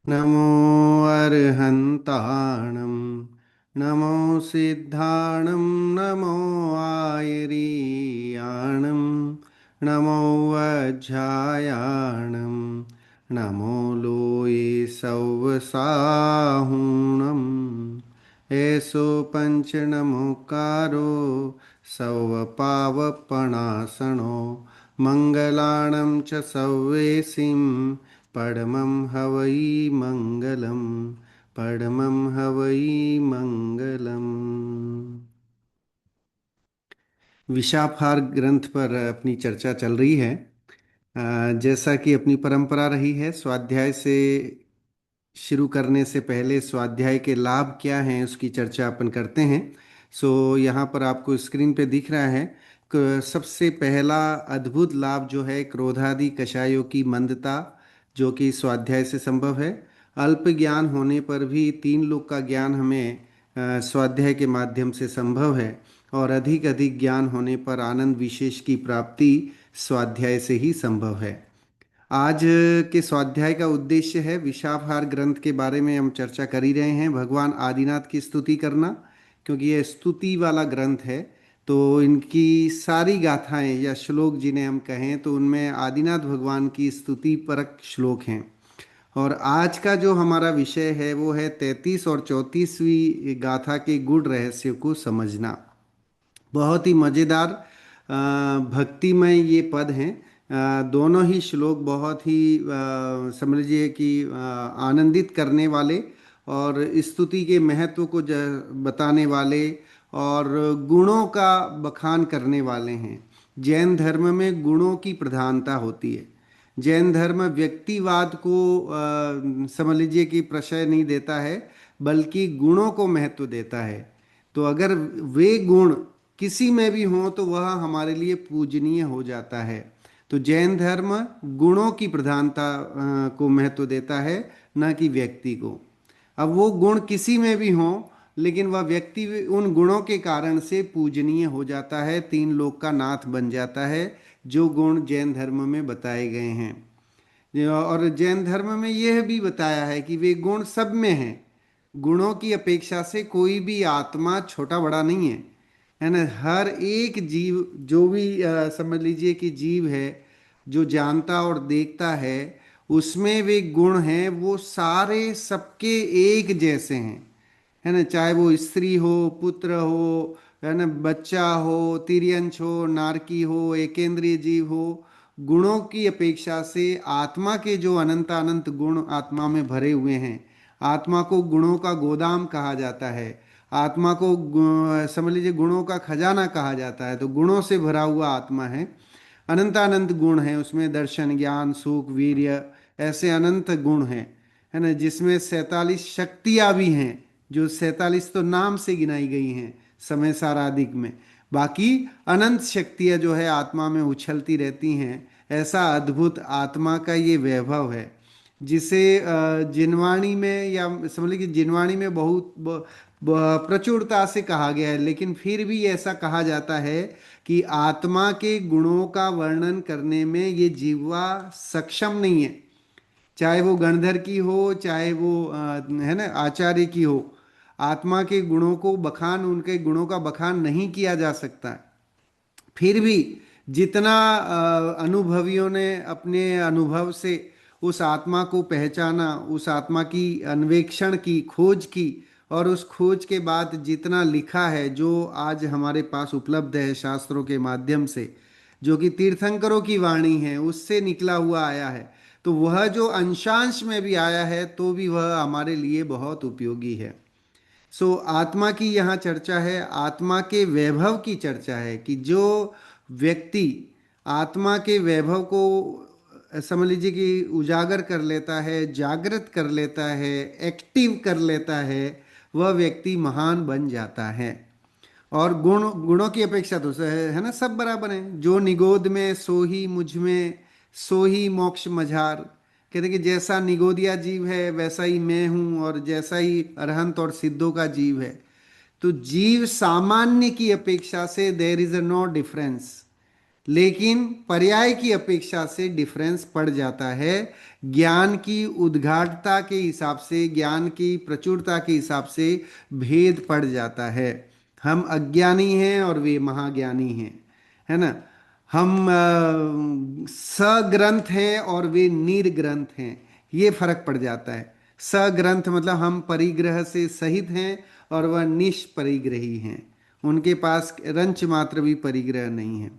नमो अर्हन्ताणं नमो सिद्धाणं नमो आयरीयाणं नमो वज्झायाणं नमो लोये सौवसाहुणम् एषो पञ्चनमुकारो सौवपावपणासनो मङ्गलाणं च सौवेसिं परमं हवै मंगलम परमं हवै मंगलम। विशाखार ग्रंथ पर अपनी चर्चा चल रही है। जैसा कि अपनी परंपरा रही है, स्वाध्याय से शुरू करने से पहले स्वाध्याय के लाभ क्या हैं उसकी चर्चा अपन करते हैं। सो यहाँ पर आपको स्क्रीन पे दिख रहा है सबसे पहला अद्भुत लाभ जो है क्रोधादि कषायों की मंदता, जो कि स्वाध्याय से संभव है। अल्प ज्ञान होने पर भी तीन लोक का ज्ञान हमें स्वाध्याय के माध्यम से संभव है, और अधिक अधिक ज्ञान होने पर आनंद विशेष की प्राप्ति स्वाध्याय से ही संभव है। आज के स्वाध्याय का उद्देश्य है विशाखार ग्रंथ के बारे में हम चर्चा कर ही रहे हैं, भगवान आदिनाथ की स्तुति करना। क्योंकि यह स्तुति वाला ग्रंथ है, तो इनकी सारी गाथाएं या श्लोक जिन्हें हम कहें तो उनमें आदिनाथ भगवान की स्तुति परक श्लोक हैं। और आज का जो हमारा विषय है वो है 33 और 34वीं गाथा के गूढ़ रहस्य को समझना। बहुत ही मज़ेदार भक्तिमय ये पद हैं। दोनों ही श्लोक बहुत ही समझ लीजिए कि आनंदित करने वाले और स्तुति के महत्व को बताने वाले और गुणों का बखान करने वाले हैं। जैन धर्म में गुणों की प्रधानता होती है। जैन धर्म व्यक्तिवाद को समझ लीजिए कि प्रशय नहीं देता है, बल्कि गुणों को महत्व देता है। तो अगर वे गुण किसी में भी हों तो वह हमारे लिए पूजनीय हो जाता है। तो जैन धर्म गुणों की प्रधानता को महत्व देता है, न कि व्यक्ति को। अब वो गुण किसी में भी हों, लेकिन वह व्यक्ति उन गुणों के कारण से पूजनीय हो जाता है, तीन लोक का नाथ बन जाता है, जो गुण जैन धर्म में बताए गए हैं। और जैन धर्म में यह भी बताया है कि वे गुण सब में हैं। गुणों की अपेक्षा से कोई भी आत्मा छोटा बड़ा नहीं है ना। हर एक जीव जो भी समझ लीजिए कि जीव है, जो जानता और देखता है, उसमें वे गुण हैं, वो सारे सबके एक जैसे हैं, है ना। चाहे वो स्त्री हो, पुत्र हो, है ना, बच्चा हो, तिर्यंश हो, नारकी हो, एकेंद्रीय जीव हो, गुणों की अपेक्षा से आत्मा के जो अनंत अनंत गुण आत्मा में भरे हुए हैं। आत्मा को गुणों का गोदाम कहा जाता है। आत्मा को समझ लीजिए गुणों का खजाना कहा जाता है। तो गुणों से भरा हुआ आत्मा है। अनंत अनंत गुण हैं उसमें, दर्शन, ज्ञान, सुख, वीर्य, ऐसे अनंत गुण हैं, है ना। जिसमें 47 शक्तियाँ भी हैं, जो 47 तो नाम से गिनाई गई हैं समय साराधिक में। बाकी अनंत शक्तियाँ जो है आत्मा में उछलती रहती हैं। ऐसा अद्भुत आत्मा का ये वैभव है, जिसे जिनवाणी में या समझ लीजिए जिनवाणी में बहुत प्रचुरता से कहा गया है। लेकिन फिर भी ऐसा कहा जाता है कि आत्मा के गुणों का वर्णन करने में ये जीवा सक्षम नहीं है। चाहे वो गणधर की हो, चाहे वो है ना आचार्य की हो, आत्मा के गुणों को बखान, उनके गुणों का बखान नहीं किया जा सकता। फिर भी जितना अनुभवियों ने अपने अनुभव से उस आत्मा को पहचाना, उस आत्मा की अन्वेषण की, खोज की, और उस खोज के बाद जितना लिखा है, जो आज हमारे पास उपलब्ध है शास्त्रों के माध्यम से, जो कि तीर्थंकरों की वाणी है, उससे निकला हुआ आया है, तो वह जो अंशांश में भी आया है तो भी वह हमारे लिए बहुत उपयोगी है। सो आत्मा की यहाँ चर्चा है, आत्मा के वैभव की चर्चा है कि जो व्यक्ति आत्मा के वैभव को समझ लीजिए कि उजागर कर लेता है, जागृत कर लेता है, एक्टिव कर लेता है, वह व्यक्ति महान बन जाता है। और गुणों की अपेक्षा तो है ना, सब बराबर हैं। जो निगोद में सो ही मुझ में, सो ही मोक्ष मझार। कहते कि जैसा निगोदिया जीव है वैसा ही मैं हूँ, और जैसा ही अरहंत और सिद्धों का जीव है। तो जीव सामान्य की अपेक्षा से there is a no difference. लेकिन पर्याय की अपेक्षा से डिफरेंस पड़ जाता है। ज्ञान की उद्घाटता के हिसाब से, ज्ञान की प्रचुरता के हिसाब से भेद पड़ जाता है। हम अज्ञानी हैं और वे महाज्ञानी हैं, है ना। हम सग्रंथ हैं और वे निर्ग्रंथ हैं, ये फर्क पड़ जाता है। सग्रंथ मतलब हम परिग्रह से सहित हैं और वह निष्परिग्रही हैं, उनके पास रंच मात्र भी परिग्रह नहीं है।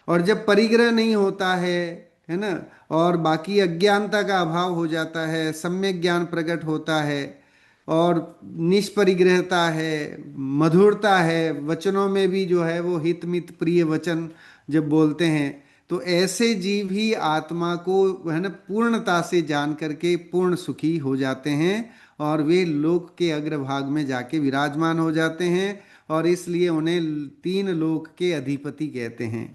और जब परिग्रह नहीं होता है ना, और बाकी अज्ञानता का अभाव हो जाता है, सम्यक ज्ञान प्रकट होता है और निष्परिग्रहता है, मधुरता है, वचनों में भी जो है वो हित मित प्रिय वचन जब बोलते हैं, तो ऐसे जीव ही आत्मा को, है ना, पूर्णता से जान करके पूर्ण सुखी हो जाते हैं और वे लोक के अग्रभाग में जाके विराजमान हो जाते हैं। और इसलिए उन्हें तीन लोक के अधिपति कहते हैं।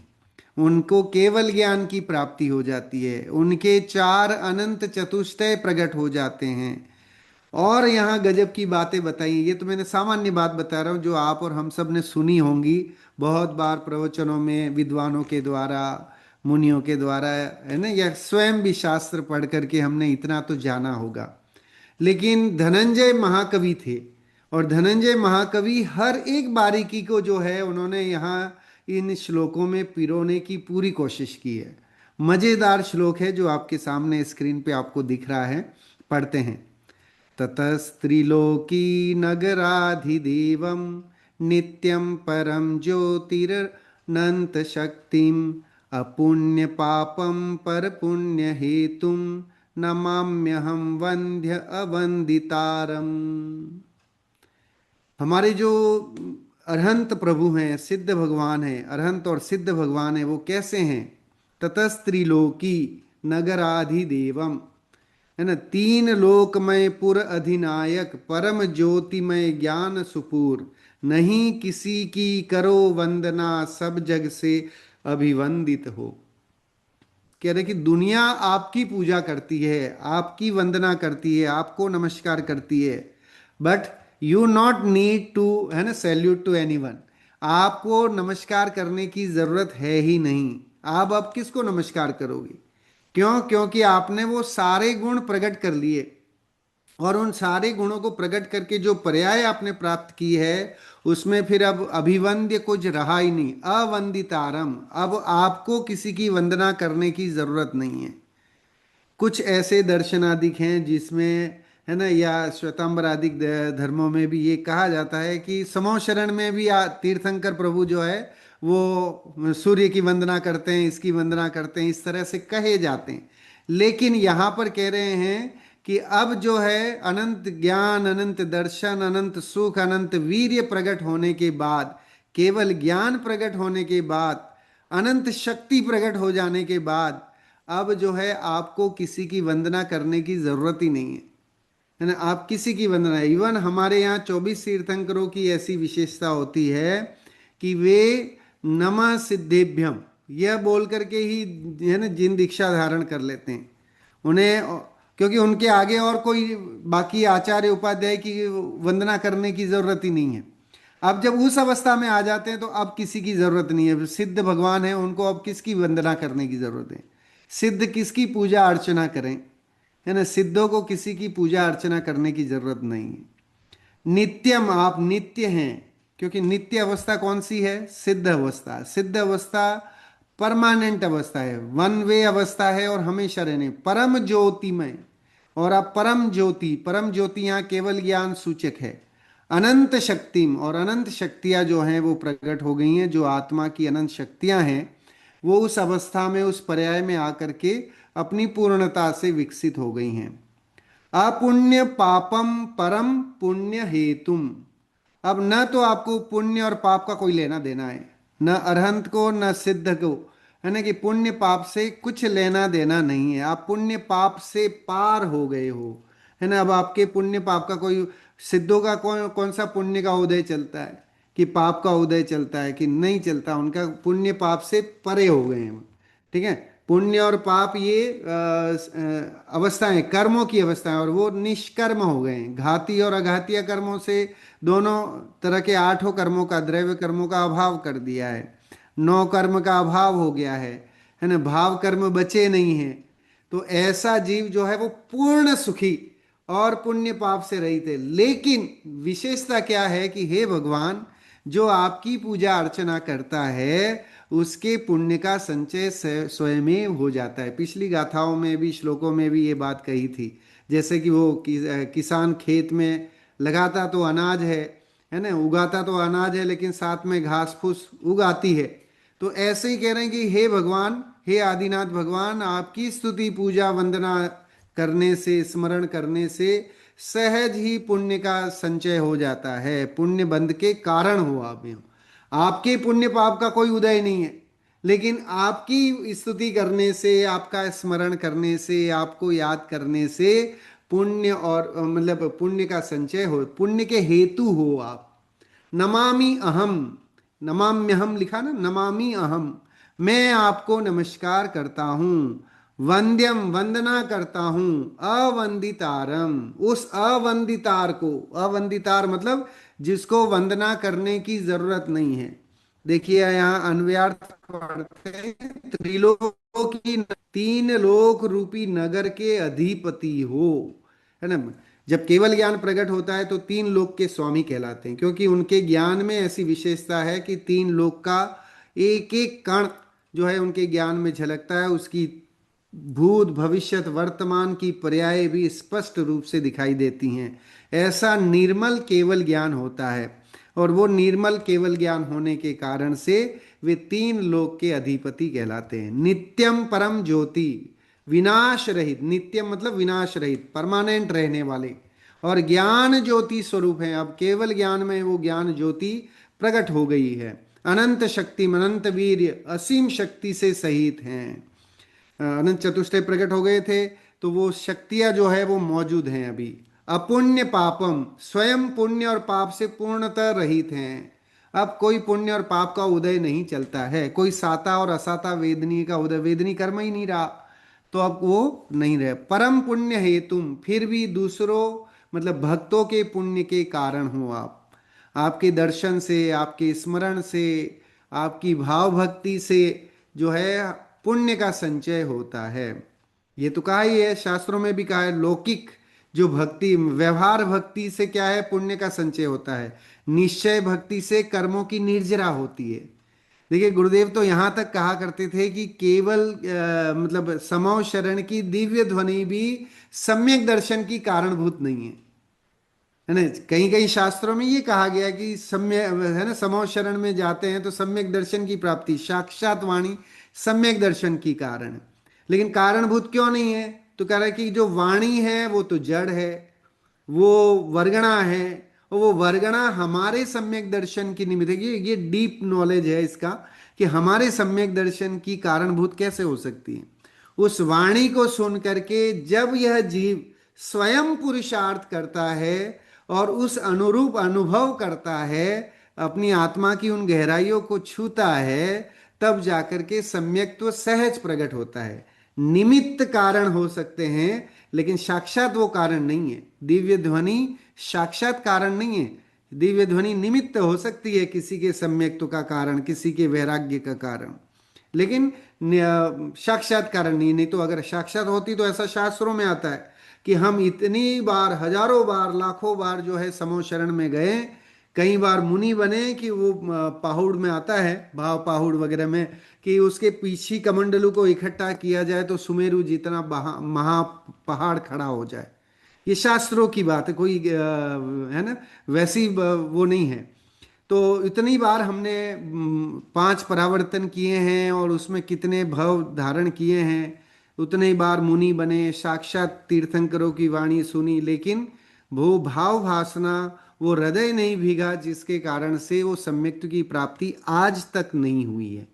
उनको केवल ज्ञान की प्राप्ति हो जाती है, उनके चार अनंत चतुष्टय प्रकट हो जाते हैं। और यहाँ गजब की बातें बताई, ये तो मैंने सामान्य बात बता रहा हूँ जो आप और हम सब ने सुनी होंगी बहुत बार प्रवचनों में, विद्वानों के द्वारा, मुनियों के द्वारा, है ना, या स्वयं भी शास्त्र पढ़ करके हमने इतना तो जाना होगा। लेकिन धनंजय महाकवि थे, और धनंजय महाकवि हर एक बारीकी को जो है उन्होंने यहाँ इन श्लोकों में पिरोने की पूरी कोशिश की है। मजेदार श्लोक है जो आपके सामने स्क्रीन पे आपको दिख रहा है, पढ़ते हैं। ततस्त्रिलोकी नगराधिदेवं नित्यं परम ज्योतिरनंत शक्तिम अपुण्य पापम पर पुण्य हेतुम नमाम्यहम वंद्य अवंदितारम। हमारे जो अरहंत प्रभु हैं, सिद्ध भगवान हैं, अरहंत और सिद्ध भगवान हैं, वो कैसे हैं? ततस्त्रिलोकी नगराधिदेवम, है ना, तीन लोकमय पुर अधिनायक, परम ज्योतिमय ज्ञान सुपूर, नहीं किसी की करो वंदना, सब जग से अभिवंदित हो। कह रहे कि दुनिया आपकी पूजा करती है, आपकी वंदना करती है, आपको नमस्कार करती है, but you not need to, है ना, सैल्यूट टू एनीवन। आपको नमस्कार करने की जरूरत है ही नहीं। आप अब किसको नमस्कार करोगे? क्यों? क्योंकि आपने वो सारे गुण प्रकट कर लिए, और उन सारे गुणों को प्रकट करके जो पर्याय आपने प्राप्त की है, उसमें फिर अब अभिवंद्य कुछ रहा ही नहीं, अवंदितारम। अब आपको किसी की वंदना करने की जरूरत नहीं है। कुछ ऐसे दर्शनादिक हैं जिसमें, है ना, या श्वेतांबर आदि धर्मों में भी ये कहा जाता है कि समो शरण में भी तीर्थंकर प्रभु जो है वो सूर्य की वंदना करते हैं, इसकी वंदना करते हैं, इस तरह से कहे जाते हैं। लेकिन यहाँ पर कह रहे हैं कि अब जो है अनंत ज्ञान, अनंत दर्शन, अनंत सुख, अनंत वीर्य प्रकट होने के बाद, केवल ज्ञान प्रकट होने के बाद, अनंत शक्ति प्रकट हो जाने के बाद, अब जो है आपको किसी की वंदना करने की जरूरत ही नहीं है ना। आप किसी की वंदना, इवन हमारे यहाँ 24 तीर्थंकरों की ऐसी विशेषता होती है कि वे नमः सिद्धेभ्यम यह बोल करके ही, है ना, जिन दीक्षा धारण कर लेते हैं उन्हें, क्योंकि उनके आगे और कोई बाकी आचार्य उपाध्याय की वंदना करने की जरूरत ही नहीं है। अब जब उस अवस्था में आ जाते हैं तो अब किसी की जरूरत नहीं है। सिद्ध भगवान है, उनको अब किसकी वंदना करने की जरूरत है? सिद्ध किसकी पूजा अर्चना करें, है ना, सिद्धों को किसी की पूजा अर्चना करने की जरूरत नहीं है। नित्यम, आप नित्य हैं, क्योंकि नित्य अवस्था कौन सी है? सिद्ध अवस्था। सिद्ध अवस्था परमानेंट अवस्था है, वन वे अवस्था है और हमेशा रहने, परम ज्योतिमय। और आप परम ज्योति, परम ज्योति यहाँ केवल ज्ञान सूचक है। अनंत शक्तिम, और अनंत शक्तियां जो हैं वो प्रकट हो गई हैं, जो आत्मा की अनंत शक्तियां हैं वो उस अवस्था में, उस पर्याय में आकर के अपनी पूर्णता से विकसित हो गई हैं। अपुण्य पापम परम पुण्य हेतुम, अब न तो आपको पुण्य और पाप का कोई लेना देना है, न अरहंत को न सिद्ध को, है ना, कि पुण्य पाप से कुछ लेना देना नहीं है। आप पुण्य पाप से पार हो गए हो, है ना। अब आपके पुण्य पाप का कोई, सिद्धों का कौन कौन सा पुण्य का उदय चलता है कि पाप का उदय चलता है कि नहीं चलता? उनका पुण्य पाप से परे हो गए हैं, ठीक है। पुण्य और पाप ये अवस्थाएं, कर्मों की अवस्थाएं, और वो निष्कर्म हो गए हैं। घाती और अघातीय कर्मों से, दोनों तरह के आठों कर्मों का, द्रव्य कर्मों का अभाव कर दिया है। नौ कर्म का अभाव हो गया है ना, भाव कर्म बचे नहीं हैं। तो ऐसा जीव जो है वो पूर्ण सुखी और पुण्य पाप से रहित है। लेकिन विशेषता क्या है कि हे भगवान, जो आपकी पूजा अर्चना करता है उसके पुण्य का संचय स्वयं हो जाता है। पिछली गाथाओं में भी, श्लोकों में भी ये बात कही थी। जैसे कि वो किसान खेत में लगाता तो अनाज है ना, उगाता तो अनाज है, लेकिन साथ में घास फूस उगाती है। तो ऐसे ही कह रहे हैं कि हे भगवान, हे आदिनाथ भगवान, आपकी स्तुति पूजा वंदना करने से, स्मरण करने से सहज ही पुण्य का संचय हो जाता है। पुण्य बंध के कारण हो आप में, आपके पुण्य पाप का कोई उदय नहीं है, लेकिन आपकी स्तुति करने से, आपका स्मरण करने से, आपको याद करने से पुण्य और मतलब पुण्य का संचय हो, पुण्य के हेतु हो आप। नमामि अहम, नमाम्यहम लिखा ना, नमामि अहम, मैं आपको नमस्कार करता हूँ। वंद्यम, वंदना करता हूँ। अवंदितारम, उस अवंदितार को, अवंदितार मतलब जिसको वंदना करने की जरूरत नहीं है। देखिए यहाँ अन्वयार्थ पढ़ते हैं, त्रिलोकी, तीन लोक रूपी नगर के अधिपति हो, है ना। जब केवल ज्ञान प्रकट होता है तो तीन लोक के स्वामी कहलाते हैं, क्योंकि उनके ज्ञान में ऐसी विशेषता है कि तीन लोक का एक एक कण जो है उनके ज्ञान में झलकता है। उसकी भूत भविष्यत वर्तमान की पर्याय भी स्पष्ट रूप से दिखाई देती हैं। ऐसा निर्मल केवल ज्ञान होता है, और वो निर्मल केवल ज्ञान होने के कारण से वे तीन लोक के अधिपति कहलाते हैं। नित्यम परम ज्योति, विनाश रहित, नित्यम मतलब विनाश रहित, परमानेंट रहने वाले, और ज्ञान ज्योति स्वरूप है। अब केवल ज्ञान में वो ज्ञान ज्योति प्रकट हो गई है। अनंत शक्ति, अनंत वीर्य, असीम शक्ति से सहित हैं। अनंत चतुष्टय प्रकट हो गए थे, तो वो शक्तियां जो है वो मौजूद हैं अभी। अपुण्य पापम, स्वयं पुण्य और पाप से पूर्णतः रहित हैं। अब कोई पुण्य और पाप का उदय नहीं चलता है, कोई साता और असाता वेदनी का उदय, वेदनी कर्म ही नहीं रहा, तो अब वो नहीं रहे। परम पुण्य हेतुम, फिर भी दूसरों मतलब भक्तों के पुण्य के कारण हो आप, आपके दर्शन से, आपके स्मरण से, आपकी भाव भक्ति से जो है पुण्य का संचय होता है। ये तो कहा ही है, शास्त्रों में भी कहा है। लौकिक जो भक्ति, व्यवहार भक्ति से क्या है, पुण्य का संचय होता है। निश्चय भक्ति से कर्मों की निर्जरा होती है। देखिए गुरुदेव तो यहाँ तक कहा करते थे कि केवल मतलब समौ शरण की दिव्य ध्वनि भी सम्यक दर्शन की कारणभूत नहीं है ना। कहीं कहीं शास्त्रों में ये कहा गया कि सम्य है ना, समौ शरण में जाते हैं तो सम्यक दर्शन की प्राप्ति, साक्षात वाणी सम्यक दर्शन की कारण है। लेकिन कारणभूत क्यों नहीं है, तो कह रहा है कि जो वाणी है वो तो जड़ है, वो वर्गणा है, और वो वर्गणा हमारे सम्यक दर्शन की निमित्त है। ये डीप नॉलेज है इसका, कि हमारे सम्यक दर्शन की कारणभूत कैसे हो सकती है। उस वाणी को सुन करके जब यह जीव स्वयं पुरुषार्थ करता है और उस अनुरूप अनुभव करता है, अपनी आत्मा की उन गहराइयों को छूता है, तब जाकर के सम्यक्त्व सहज प्रकट होता है। निमित्त कारण हो सकते हैं, लेकिन साक्षात वो कारण नहीं है। दिव्य ध्वनि साक्षात कारण नहीं है। दिव्य ध्वनि निमित्त हो सकती है, किसी के सम्यक्त्व का कारण, किसी के वैराग्य का कारण, लेकिन साक्षात कारण नहीं। नहीं तो अगर साक्षात होती तो ऐसा शास्त्रों में आता है कि हम इतनी बार, हजारों बार, लाखों बार जो है समो शरण में गए, कई बार मुनि बने कि वो पहाड़ में आता है, भाव पहाड़ वगैरह में, कि उसके पीछे कमंडलू को इकट्ठा किया जाए तो सुमेरु जितना महा पहाड़ खड़ा हो जाए। ये शास्त्रों की बात है, कोई है ना, वैसी वो नहीं है। तो इतनी बार हमने 5 परावर्तन किए हैं और उसमें कितने भव धारण किए हैं, उतने ही बार मुनि बने, साक्षात तीर्थंकरों की वाणी सुनी, लेकिन वो भाव भासना, वो हृदय नहीं भीगा, जिसके कारण से वो सम्यक्त्व की प्राप्ति आज तक नहीं हुई है।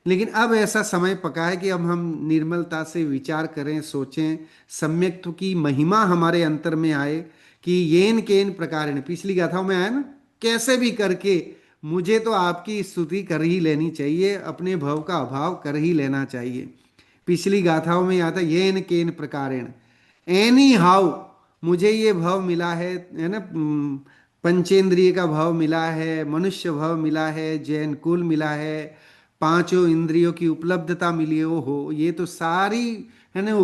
लेकिन अब ऐसा समय पका है कि अब हम निर्मलता से विचार करें, सोचें, सम्यक्त्व की महिमा हमारे अंतर में आए, कि येन केन प्रकार, पिछली गाथाओं में आया ना, कैसे भी करके मुझे तो आपकी स्तुति कर ही लेनी चाहिए, अपने भव का अभाव कर ही लेना चाहिए। पिछली गाथाओं में आता येन केन प्रकारेण, एनी हाउ मुझे ये भव मिला है ना, पंचेंद्रिय का भव मिला है, मनुष्य भव मिला है, जैन कुल मिला है, पांचों इंद्रियों की उपलब्धता मिली है, ओ हो, ये तो सारी है ना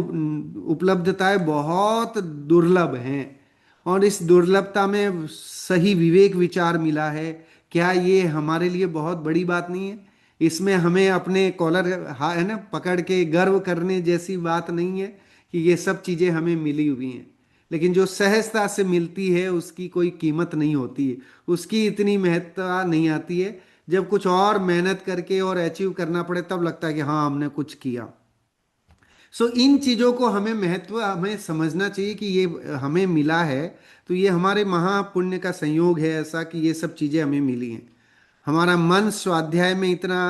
उपलब्धताएं बहुत दुर्लभ हैं। और इस दुर्लभता में सही विवेक विचार मिला है, क्या ये हमारे लिए बहुत बड़ी बात नहीं है? इसमें हमें अपने कॉलर है ना पकड़ के गर्व करने जैसी बात नहीं है कि ये सब चीजें हमें मिली हुई हैं। लेकिन जो सहजता से मिलती है उसकी कोई कीमत नहीं होती है, उसकी इतनी महत्ता नहीं आती है। जब कुछ और मेहनत करके और अचीव करना पड़े तब लगता है कि हाँ हमने कुछ किया। सो इन चीजों को हमें महत्व हमें समझना चाहिए कि ये हमें मिला है, तो ये हमारे महापुण्य का संयोग है ऐसा कि ये सब चीजें हमें मिली हैं। हमारा मन स्वाध्याय में इतना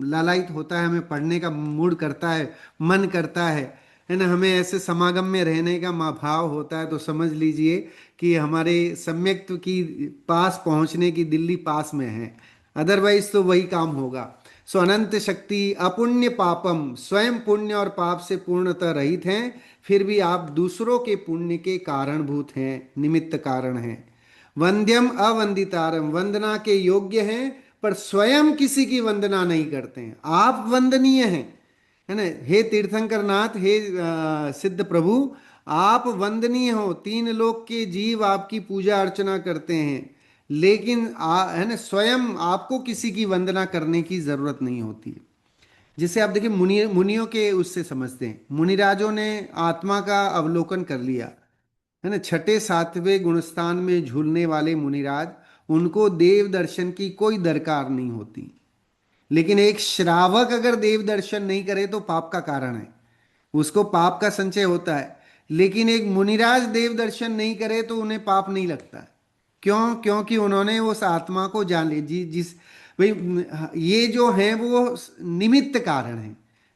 लालायित होता है, हमें पढ़ने का मूड करता है, मन करता है ना, हमें ऐसे समागम में रहने का भाव होता है, तो समझ लीजिए कि हमारे सम्यक्त्व की पास पहुंचने की दिल्ली पास में है। अदरवाइज तो वही काम होगा। सो अनंत शक्ति अपुण्य पापम, स्वयं पुण्य और पाप से पूर्णतः रहित हैं, फिर भी आप दूसरों के पुण्य के कारणभूत हैं, निमित्त कारण हैं। वंद्यम अवंदितारम, वंदना के योग्य हैं पर स्वयं किसी की वंदना नहीं करते हैं, आप वंदनीय हैं, है ना। हे तीर्थंकर नाथ, हे सिद्ध प्रभु, आप वंदनीय हो, तीन लोक के जीव आपकी पूजा अर्चना करते हैं, लेकिन है ना स्वयं आपको किसी की वंदना करने की जरूरत नहीं होती। जिसे आप देखिए मुनियों के उससे समझते हैं, मुनिराजों ने आत्मा का अवलोकन कर लिया, है ना, छठे सातवें गुणस्थान में झूलने वाले मुनिराज, उनको देव दर्शन की कोई दरकार नहीं होती। लेकिन एक श्रावक अगर देव दर्शन नहीं करे तो पाप का कारण है, उसको पाप का संचय होता है। लेकिन एक मुनिराज देव दर्शन नहीं करे तो उन्हें पाप नहीं लगता है। क्यों? क्योंकि उन्होंने उस आत्मा को जान लिया, जी जिस भाई ये जो है वो निमित्त कारण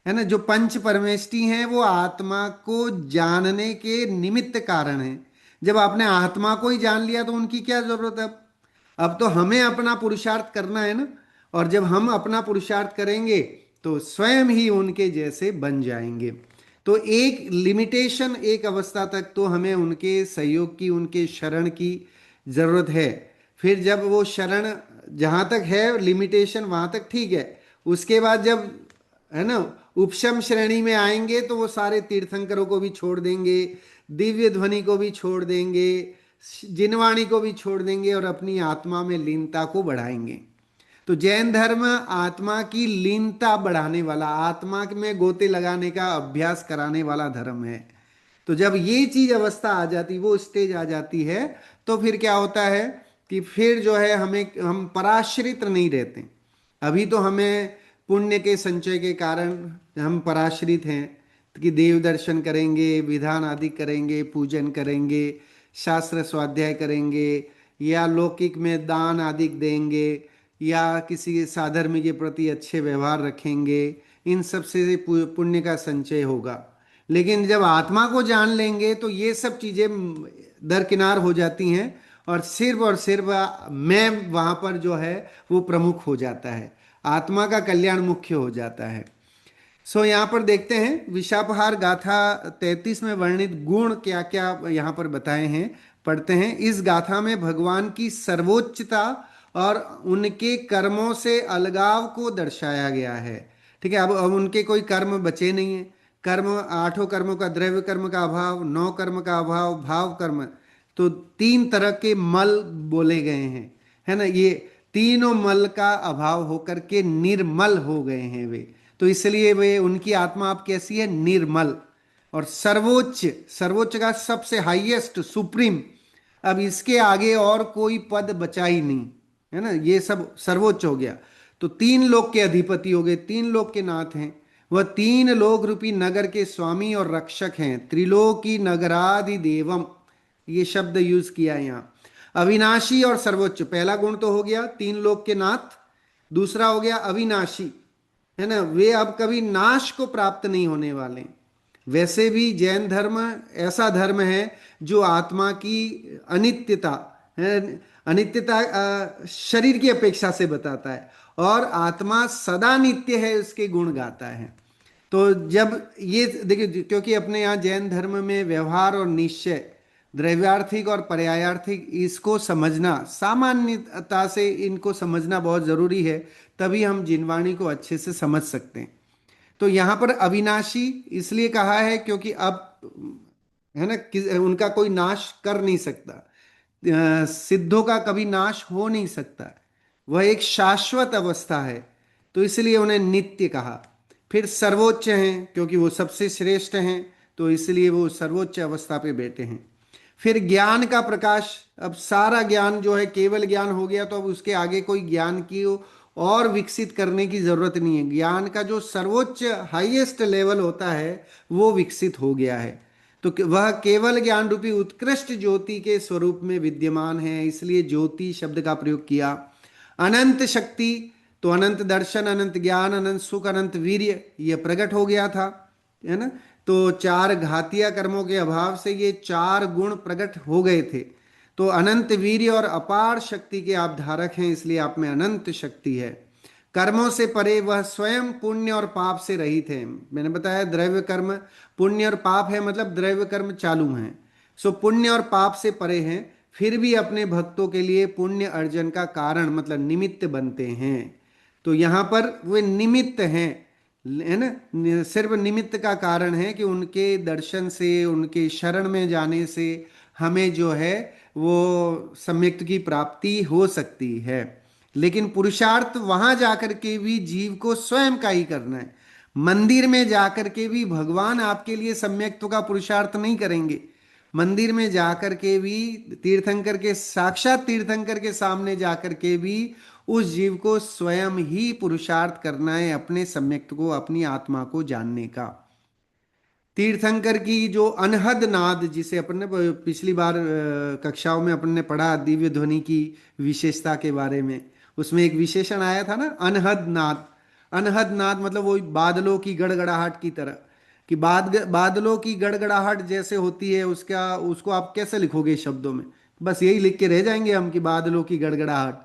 है ना, जो पंच परमेष्टि हैं वो आत्मा को जानने के निमित्त कारण है। जब आपने आत्मा को ही जान लिया तो उनकी क्या जरूरत है? अब तो हमें अपना पुरुषार्थ करना है ना, और जब हम अपना पुरुषार्थ करेंगे तो स्वयं ही उनके जैसे बन जाएंगे। तो एक लिमिटेशन, एक अवस्था तक तो हमें उनके सहयोग की, उनके शरण की जरूरत है। फिर जब वो शरण जहां तक है लिमिटेशन वहां तक ठीक है, उसके बाद जब है ना उपशम श्रेणी में आएंगे तो वो सारे तीर्थंकरों को भी छोड़ देंगे, दिव्य ध्वनि को भी छोड़ देंगे, जिनवाणी को भी छोड़ देंगे और अपनी आत्मा में लीनता को बढ़ाएंगे। तो जैन धर्म आत्मा की लीनता बढ़ाने वाला, आत्मा में गोते लगाने का अभ्यास कराने वाला धर्म है। तो जब ये चीज अवस्था आ जाती, वो स्टेज आ जाती है, तो फिर क्या होता है कि फिर जो है हम पराश्रित नहीं रहते। अभी तो हमें पुण्य के संचय के कारण हम पराश्रित हैं कि देव दर्शन करेंगे, विधान आदि करेंगे, पूजन करेंगे, शास्त्र स्वाध्याय करेंगे, या लौकिक में दान आदि देंगे, या किसी साधर्म के प्रति अच्छे व्यवहार रखेंगे, इन सब से पुण्य का संचय होगा। लेकिन जब आत्मा को जान लेंगे तो ये सब चीजें दरकिनार हो जाती हैं, और सिर्फ मैं वहां पर जो है वो प्रमुख हो जाता है, आत्मा का कल्याण मुख्य हो जाता है। सो यहाँ पर देखते हैं विशापहार गाथा 33 में वर्णित गुण क्या क्या यहाँ पर बताए हैं, पढ़ते हैं। इस गाथा में भगवान की सर्वोच्चता और उनके कर्मों से अलगाव को दर्शाया गया है। ठीक है, अब उनके कोई कर्म बचे नहीं है। कर्म, आठों कर्मों का, द्रव्य कर्म का अभाव, नौ कर्म का अभाव, भाव कर्म, तो तीन तरह के मल बोले गए हैं, है ना। ये तीनों मल का अभाव होकर के निर्मल हो गए हैं वे, तो इसलिए वे, उनकी आत्मा आप कैसी है? निर्मल। और सर्वोच्च, सर्वोच्च का सबसे हाईएस्ट, सुप्रीम, अब इसके आगे और कोई पद बचा ही नहीं, है ना, ये सब सर्वोच्च हो गया। तो तीन लोक के अधिपति हो गए, तीन लोक के नाथ हैं, वह तीन लोक रूपी नगर के स्वामी और रक्षक हैं। त्रिलोकी नगरादि देवम, ये शब्द यूज किया है यहाँ। अविनाशी और सर्वोच्च, पहला गुण तो हो गया तीन लोक के नाथ, दूसरा हो गया अविनाशी, है ना, वे अब कभी नाश को प्राप्त नहीं होने वाले। वैसे भी जैन धर्म ऐसा धर्म है जो आत्मा की अनित्यता है, अनित्यता शरीर की अपेक्षा से बताता है, और आत्मा सदा नित्य है उसके गुण गाता है। तो जब ये देखिए, क्योंकि अपने यहाँ जैन धर्म में व्यवहार और निश्चय द्रव्यार्थिक और पर्यायार्थिक इसको समझना, सामान्यता से इनको समझना बहुत जरूरी है, तभी हम जिनवाणी को अच्छे से समझ सकते हैं। तो यहां पर अविनाशी इसलिए कहा है क्योंकि अब है ना उनका कोई नाश कर नहीं सकता, सिद्धों का कभी नाश हो नहीं सकता, वह एक शाश्वत अवस्था है, तो इसलिए उन्हें नित्य कहा। फिर सर्वोच्च हैं क्योंकि वो सबसे श्रेष्ठ हैं, तो इसलिए वो सर्वोच्च अवस्था पे बैठे हैं। फिर ज्ञान का प्रकाश, अब सारा ज्ञान जो है केवल ज्ञान हो गया, तो अब उसके आगे कोई ज्ञान की और विकसित करने की जरूरत नहीं है। ज्ञान का जो सर्वोच्च हाईएस्ट लेवल होता है वो विकसित हो गया है, तो वह केवल ज्ञान रूपी उत्कृष्ट ज्योति के स्वरूप में विद्यमान है, इसलिए ज्योति शब्द का प्रयोग किया। अनंत शक्ति, तो अनंत दर्शन, अनंत ज्ञान, अनंत सुख, अनंत वीर्य, ये प्रकट हो गया था, है ना। तो चार घातीय कर्मों के अभाव से ये चार गुण प्रकट हो गए थे। तो अनंत वीर्य और अपार शक्ति के आप धारक हैं, इसलिए आप में अनंत शक्ति है। कर्मों से परे वह स्वयं पुण्य और पाप से रहित है। मैंने बताया द्रव्य कर्म, पुण्य और पाप है, मतलब द्रव्य कर्म चालू हैं, सो पुण्य और पाप से परे हैं, फिर भी अपने भक्तों के लिए पुण्य अर्जन का कारण मतलब निमित्त बनते हैं। तो यहाँ पर वे निमित्त हैं, है ना, सिर्फ निमित्त का कारण है कि उनके दर्शन से, उनके शरण में जाने से हमें जो है वो सम्यक्त की प्राप्ति हो सकती है। लेकिन पुरुषार्थ वहां जाकर के भी जीव को स्वयं का ही करना है। मंदिर में जाकर के भी भगवान आपके लिए सम्यक्त्व का पुरुषार्थ नहीं करेंगे। मंदिर में जाकर के भी, तीर्थंकर के साक्षात तीर्थंकर के सामने जाकर के भी उस जीव को स्वयं ही पुरुषार्थ करना है अपने सम्यक्त्व को, अपनी आत्मा को जानने का। तीर्थंकर की जो अनहद नाद, जिसे अपन ने पिछली बार कक्षाओं में अपन ने पढ़ा दिव्य ध्वनि की विशेषता के बारे में, उसमें एक विशेषण आया था ना, अनहद नाद। अनहद नाद मतलब वो बादलों की गड़गड़ाहट की तरह, कि बादलों की गड़गड़ाहट जैसे होती है, उसका उसको आप कैसे लिखोगे शब्दों में? बस यही लिख के रह जाएंगे हम कि बादलों की गड़गड़ाहट।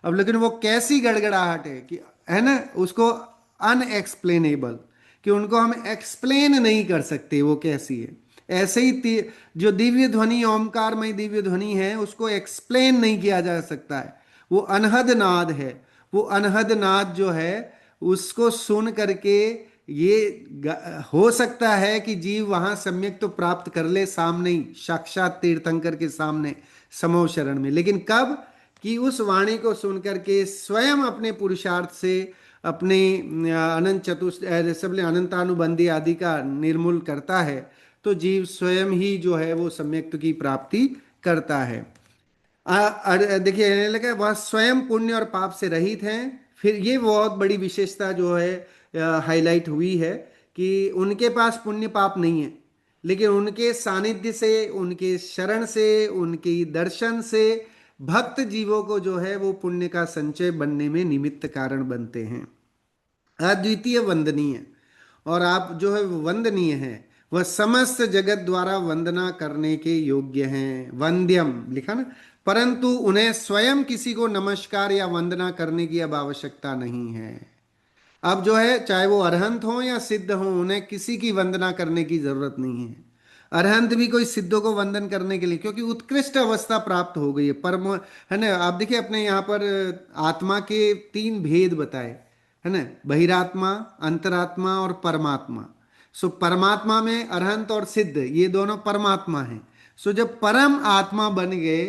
अब लेकिन वो कैसी गड़गड़ाहट है कि, है ना, उसको अनएक्सप्लेनेबल, कि उनको हम एक्सप्लेन नहीं कर सकते वो कैसी है। ऐसे ही जो दिव्य ध्वनि, ओमकारमय दिव्य ध्वनि है, उसको एक्सप्लेन नहीं किया जा सकता है, वो अनहद नाद है। वो अनहद नाद जो है उसको सुन करके ये हो सकता है कि जीव वहां सम्यक तो प्राप्त कर ले, सामने ही साक्षात तीर्थंकर के सामने समो शरण में। लेकिन कब? कि उस वाणी को सुन करके स्वयं अपने पुरुषार्थ से अपने अनंत सबले अनंतानुबंधी आदि का निर्मूल करता है, तो जीव स्वयं ही जो है वो सम्यक्त की प्राप्ति करता है। देखिए कहने लगा वह स्वयं पुण्य और पाप से रहित हैं। फिर ये बहुत बड़ी विशेषता जो है हाईलाइट हुई है कि उनके पास पुण्य पाप नहीं है, लेकिन उनके सानिध्य से, उनके शरण से, उनके दर्शन से भक्त जीवों को जो है वो पुण्य का संचय बनने में निमित्त कारण बनते हैं। अद्वितीय वंदनीय, और आप जो है वो वंदनीय हैं, वह समस्त जगत द्वारा वंदना करने के योग्य हैं। वंद्यम लिखा ना, परंतु उन्हें स्वयं किसी को नमस्कार या वंदना करने की अब आवश्यकता नहीं है। अब जो है चाहे वो अरहंत हो या सिद्ध हो, उन्हें किसी की वंदना करने की जरूरत नहीं है। अरहंत भी कोई सिद्धों को वंदन करने के लिए, क्योंकि उत्कृष्ट अवस्था प्राप्त हो गई है, परम, है ना। आप देखिए अपने यहाँ पर आत्मा के तीन भेद बताए, है ना, बहिरात्मा, अंतरात्मा और परमात्मा। सो परमात्मा में अरहंत और सिद्ध ये दोनों परमात्मा हैं। सो जब परम आत्मा बन गए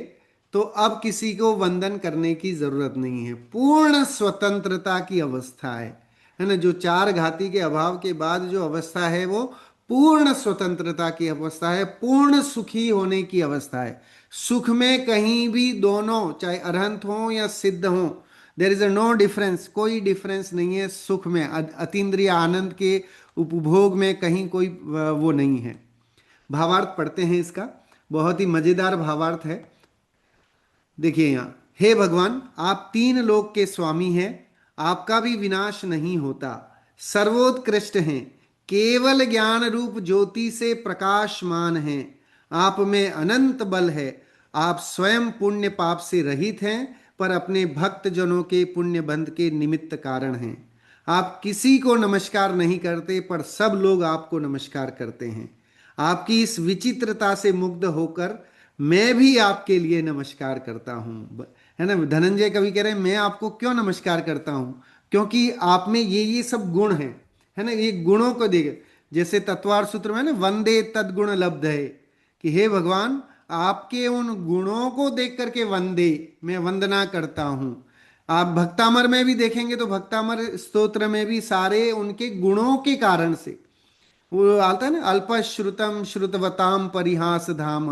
तो अब किसी को वंदन करने की जरूरत नहीं है, पूर्ण स्वतंत्रता की अवस्था है ना। जो चार घाती के अभाव के बाद जो अवस्था है वो पूर्ण स्वतंत्रता की अवस्था है, पूर्ण सुखी होने की अवस्था है। सुख में कहीं भी दोनों, चाहे अरहंत हो या सिद्ध हो, there is a no difference, कोई डिफरेंस नहीं है सुख में, अतीन्द्रिय आनंद के उपभोग में कहीं कोई वो नहीं है। भावार्थ पढ़ते हैं इसका, बहुत ही मजेदार भावार्थ है। देखिए यहां, हे भगवान, आप तीन लोक के स्वामी हैं, आपका भी विनाश नहीं होता, सर्वोत्कृष्ट हैं, केवल ज्ञान रूप ज्योति से प्रकाशमान हैं, आप में अनंत बल है, आप स्वयं पुण्य पाप से रहित हैं, पर अपने भक्त जनों के पुण्य बंध के निमित्त कारण हैं। आप किसी को नमस्कार नहीं करते, पर सब लोग आपको नमस्कार करते हैं। आपकी इस विचित्रता से मुग्ध होकर मैं भी आपके लिए नमस्कार करता हूँ। है ना, धनंजय कवि कह रहे हैं मैं आपको क्यों नमस्कार करता हूँ, क्योंकि आप में ये सब गुण हैं। है ना, ये गुणों को देख, जैसे तत्वार सूत्र में है ना, वंदे तदगुण लब्ध है, कि हे भगवान आपके उन गुणों को देख करके वंदे, मैं वंदना करता हूँ। आप भक्तामर में भी देखेंगे तो भक्तामर स्तोत्र में भी सारे उनके गुणों के कारण से वो आता है ना, अल्पश्रुतम श्रुतवताम परिहास धाम,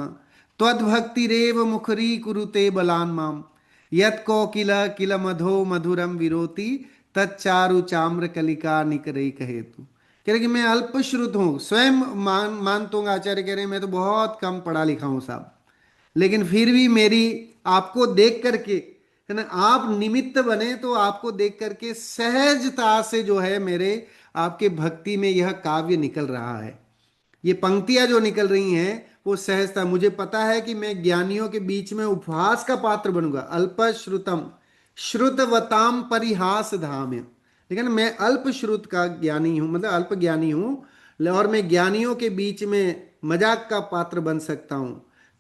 त्वद्भक्तिरेव मुखरी कुरुते बलान माम, यत कोकिल किल मधो मधुरम विरोति, तच्चारु चाम्र कलिका निकरई कहेतु। कह रहे कि मैं अल्पश्रुत हूँ, स्वयं मानता हूँ, आचार्य कह रहे हैं मैं तो बहुत कम पढ़ा लिखा हूँ साहब, लेकिन फिर भी मेरी आपको देख करके, है ना, आप निमित्त बने तो आपको देख करके सहजता से जो है मेरे आपके भक्ति में यह काव्य निकल रहा है। ये पंक्तियां जो निकल रही हैं वो सहजता, मुझे पता है कि मैं ज्ञानियों के बीच में उपहास का पात्र बनूंगा। अल्प श्रुतम श्रुतवताम परिहास धाम, लेकिन मैं अल्प श्रुत का ज्ञानी हूं, मतलब अल्प ज्ञानी हूं, और मैं ज्ञानियों के बीच में मजाक का पात्र बन सकता हूं।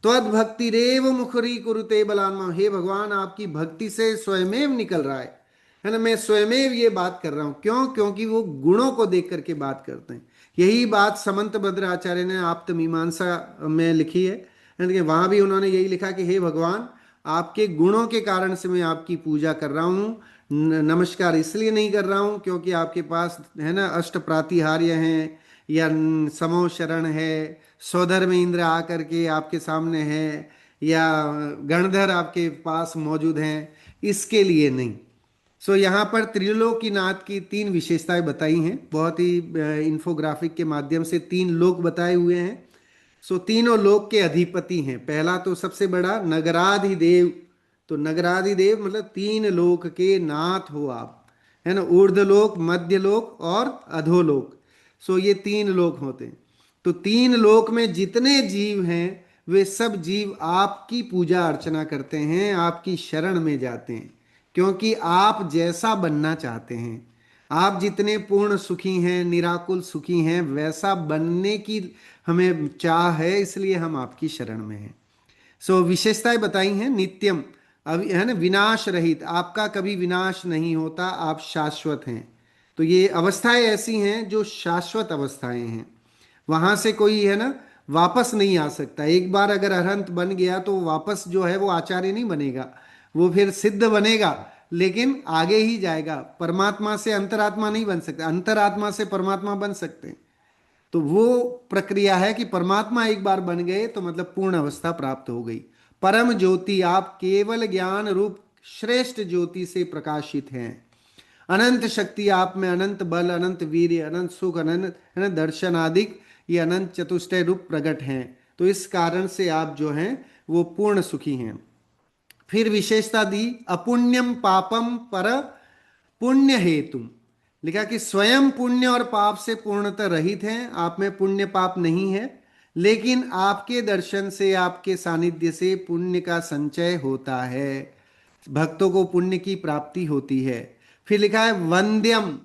त्वद भक्ति रेव मुखरी कुरुते बलान, हे भगवान आपकी भक्ति से स्वयमेव निकल रहा है ना, मैं स्वयमेव ये बात कर रहा हूं, क्यों, क्योंकि वो गुणों को देख करके बात करते हैं। यही बात समंत भद्र आचार्य ने आप्त मीमांसा में लिखी है, वहां भी उन्होंने यही लिखा कि हे भगवान आपके गुणों के कारण से मैं आपकी पूजा कर रहा हूँ, नमस्कार इसलिए नहीं कर रहा हूँ क्योंकि आपके पास है ना अष्ट प्रातिहार्य हैं, या समो शरण है, सौधर्म इंद्र आकर के आपके सामने है, या गणधर आपके पास मौजूद हैं, इसके लिए नहीं। सो यहाँ पर त्रिलोकीनाथ की तीन विशेषताएं बताई हैं, बहुत ही इंफोग्राफिक के माध्यम से तीन लोक बताए हुए हैं। सो तीनों लोक के अधिपति हैं। पहला तो सबसे बड़ा नगराधिदेव, तो नगराधिदेव मतलब तीन लोक के नाथ हो आप, है ना, ऊर्ध्वलोक मध्यलोक और अधोलोक। सो ये तीन लोक होते हैं। तो तीन लोक में जितने जीव हैं वे सब जीव आपकी पूजा अर्चना करते हैं, आपकी शरण में जाते हैं, क्योंकि आप जैसा बनना चाहते हैं। आप जितने पूर्ण सुखी हैं, निराकुल सुखी हैं, वैसा बनने की हमें चाह है, इसलिए हम आपकी शरण में हैं। सो विशेषताएं बताई हैं, नित्यम, अभी है ना, विनाश रहित, आपका कभी विनाश नहीं होता, आप शाश्वत हैं। तो ये अवस्थाएं ऐसी हैं जो शाश्वत अवस्थाएं हैं, वहां से कोई है ना वापस नहीं आ सकता। एक बार अगर अरहंत बन गया तो वापस जो है वो आचार्य नहीं बनेगा, वो फिर सिद्ध बनेगा, लेकिन आगे ही जाएगा। परमात्मा से अंतरात्मा नहीं बन सकता, अंतरात्मा से परमात्मा बन सकते हैं। तो वो प्रक्रिया है कि परमात्मा एक बार बन गए तो मतलब पूर्ण अवस्था प्राप्त हो गई। परम ज्योति, आप केवल ज्ञान रूप श्रेष्ठ ज्योति से प्रकाशित हैं। अनंत शक्ति आप में, अनंत बल, अनंत वीर्य, अनंत सुख, अनंत है ना दर्शन आदि, ये अनंत चतुष्टय रूप प्रकट हैं। तो इस कारण से आप जो हैं वो पूर्ण सुखी हैं। फिर विशेषता दी, अपुण्यम पापम पर पुण्य हेतु, लिखा कि स्वयं पुण्य और पाप से पूर्णतः रहित हैं, आप में पुण्य पाप नहीं है, लेकिन आपके दर्शन से, आपके सानिध्य से पुण्य का संचय होता है, भक्तों को पुण्य की प्राप्ति होती है। फिर लिखा है वंद्यम,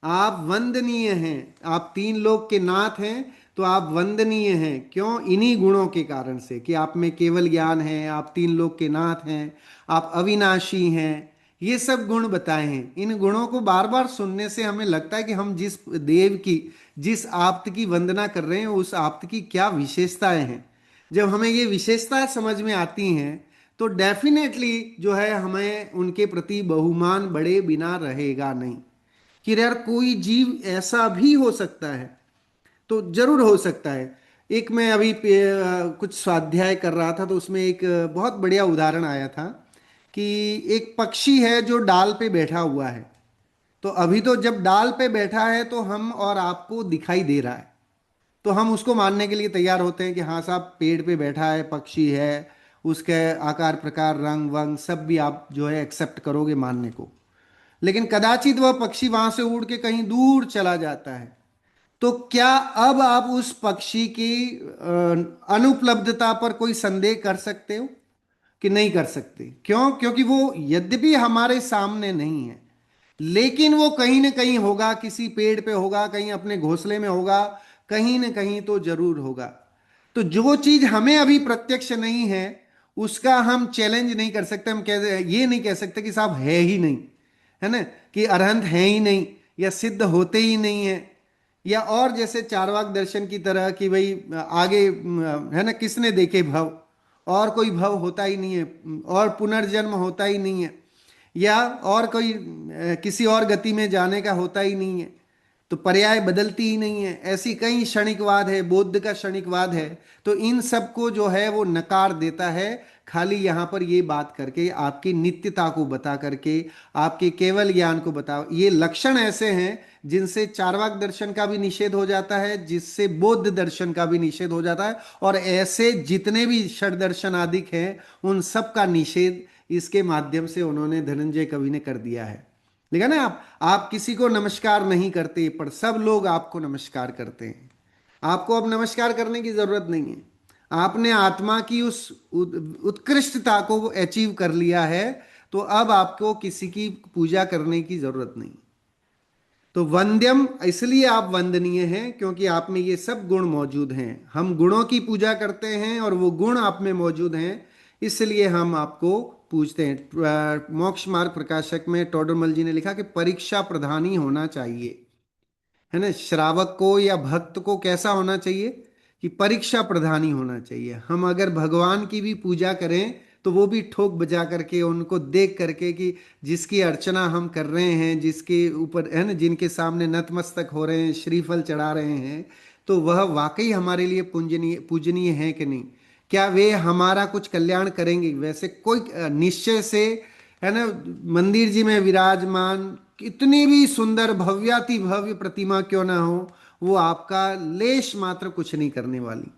आप वंदनीय हैं, आप तीन लोक के नाथ हैं, तो आप वंदनीय हैं, क्यों, इन्हीं गुणों के कारण से कि आप में केवल ज्ञान है, आप तीन लोक के नाथ हैं, आप अविनाशी हैं, ये सब गुण बताए हैं। इन गुणों को बार बार सुनने से हमें लगता है कि हम जिस देव की, जिस आप्त की वंदना कर रहे हैं उस आप्त की क्या विशेषताएं हैं। जब हमें ये विशेषताएं समझ में आती हैं तो डेफिनेटली जो है हमें उनके प्रति बहुमान बढ़े बिना रहेगा नहीं, कि यार कोई जीव ऐसा भी हो सकता है, तो जरूर हो सकता है। एक मैं अभी कुछ स्वाध्याय कर रहा था तो उसमें एक बहुत बढ़िया उदाहरण आया था कि एक पक्षी है जो डाल पे बैठा हुआ है। तो अभी तो जब डाल पे बैठा है तो हम और आपको दिखाई दे रहा है, तो हम उसको मानने के लिए तैयार होते हैं कि हाँ साहब पेड़ पे बैठा है, पक्षी है, उसके आकार प्रकार रंग वंग सब भी आप जो है एक्सेप्ट करोगे मानने को। लेकिन कदाचित वह पक्षी वहां से उड़ के कहीं दूर चला जाता है, तो क्या अब आप उस पक्षी की अनुपलब्धता पर कोई संदेह कर सकते हो कि नहीं कर सकते? क्यों? क्योंकि वो यद्यपि हमारे सामने नहीं है, लेकिन वो कहीं ना कहीं होगा, किसी पेड़ पे होगा, कहीं अपने घोंसले में होगा, कहीं ना कहीं तो जरूर होगा। तो जो चीज हमें अभी प्रत्यक्ष नहीं है उसका हम चैलेंज नहीं कर सकते, हम कह ये नहीं कह सकते कि साहब है ही नहीं, है ना, कि अरहंत है ही नहीं या सिद्ध होते ही नहीं है, या और जैसे चार्वाक दर्शन की तरह कि भाई आगे है ना, किसने देखे भव, और कोई भव होता ही नहीं है, और पुनर्जन्म होता ही नहीं है, या और कोई किसी और गति में जाने का होता ही नहीं है, तो पर्याय बदलती ही नहीं है, ऐसी कई क्षणिकवाद है, बौद्ध का क्षणिकवाद है। तो इन सबको जो है वो नकार देता है, खाली यहाँ पर ये बात करके, आपकी नित्यता को बता करके, आपके केवल ज्ञान को बता, ये लक्षण ऐसे हैं जिनसे चार्वाक दर्शन का भी निषेध हो जाता है, जिससे बौद्ध दर्शन का भी निषेध हो जाता है, और ऐसे जितने भी षड दर्शन आदिक हैं उन सब का निषेध इसके माध्यम से उन्होंने, धनंजय कवि ने कर दिया है। देखा ना, आप किसी को नमस्कार नहीं करते पर सब लोग आपको नमस्कार करते हैं। आपको अब नमस्कार करने की जरूरत नहीं है, आपने आत्मा की उस उत्कृष्टता को अचीव कर लिया है, तो अब आपको किसी की पूजा करने की जरूरत नहीं। तो वंद्यम इसलिए आप वंदनीय हैं क्योंकि आप में ये सब गुण मौजूद हैं, हम गुणों की पूजा करते हैं और वो गुण आप में मौजूद हैं, इसलिए हम आपको पूछते हैं। मोक्ष मार्ग प्रकाशक में टोडरमल जी ने लिखा कि परीक्षा प्रधान ही होना चाहिए, है ना, श्रावक को या भक्त को कैसा होना चाहिए कि परीक्षा प्रधान ही होना चाहिए। हम अगर भगवान की भी पूजा करें तो वो भी ठोक बजा करके, उनको देख करके कि जिसकी अर्चना हम कर रहे हैं, जिसके ऊपर है ना, जिनके सामने नतमस्तक हो रहे हैं, श्रीफल चढ़ा रहे हैं, तो वह वाकई हमारे लिए पूजनीय पूजनीय है कि नहीं, क्या वे हमारा कुछ कल्याण करेंगे। वैसे कोई निश्चय से, है ना, मंदिर जी में विराजमान कितनी भी सुंदर भव्याति भव्य प्रतिमा क्यों ना हो, वो आपका लेश मात्र कुछ नहीं करने वाली।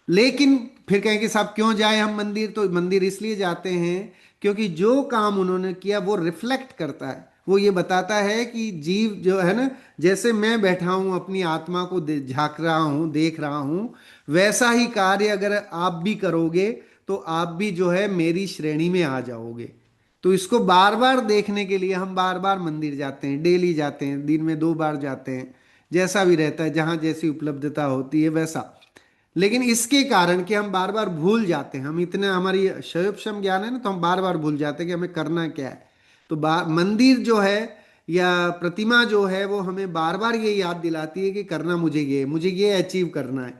लेकिन फिर कहेंगे साहब क्यों जाए हम मंदिर, तो मंदिर इसलिए जाते हैं क्योंकि जो काम उन्होंने किया वो रिफ्लेक्ट करता है, वो ये बताता है कि जीव जो है ना, जैसे मैं बैठा हूं अपनी आत्मा को झांक रहा हूं, देख रहा हूं, वैसा ही कार्य अगर आप भी करोगे तो आप भी जो है मेरी श्रेणी में आ जाओगे। तो इसको बार बार देखने के लिए हम बार बार मंदिर जाते हैं, डेली जाते हैं, दिन में 2 बार जाते हैं, जैसा भी रहता है, जहां जैसी उपलब्धता होती है वैसा। लेकिन इसके कारण कि हम बार बार भूल जाते हैं, हम इतने, हमारी शयोपशम ज्ञान है ना, तो हम बार बार भूल जाते हैं कि हमें करना क्या है। तो मंदिर जो है या प्रतिमा जो है वो हमें बार बार ये याद दिलाती है कि करना मुझे ये अचीव करना है,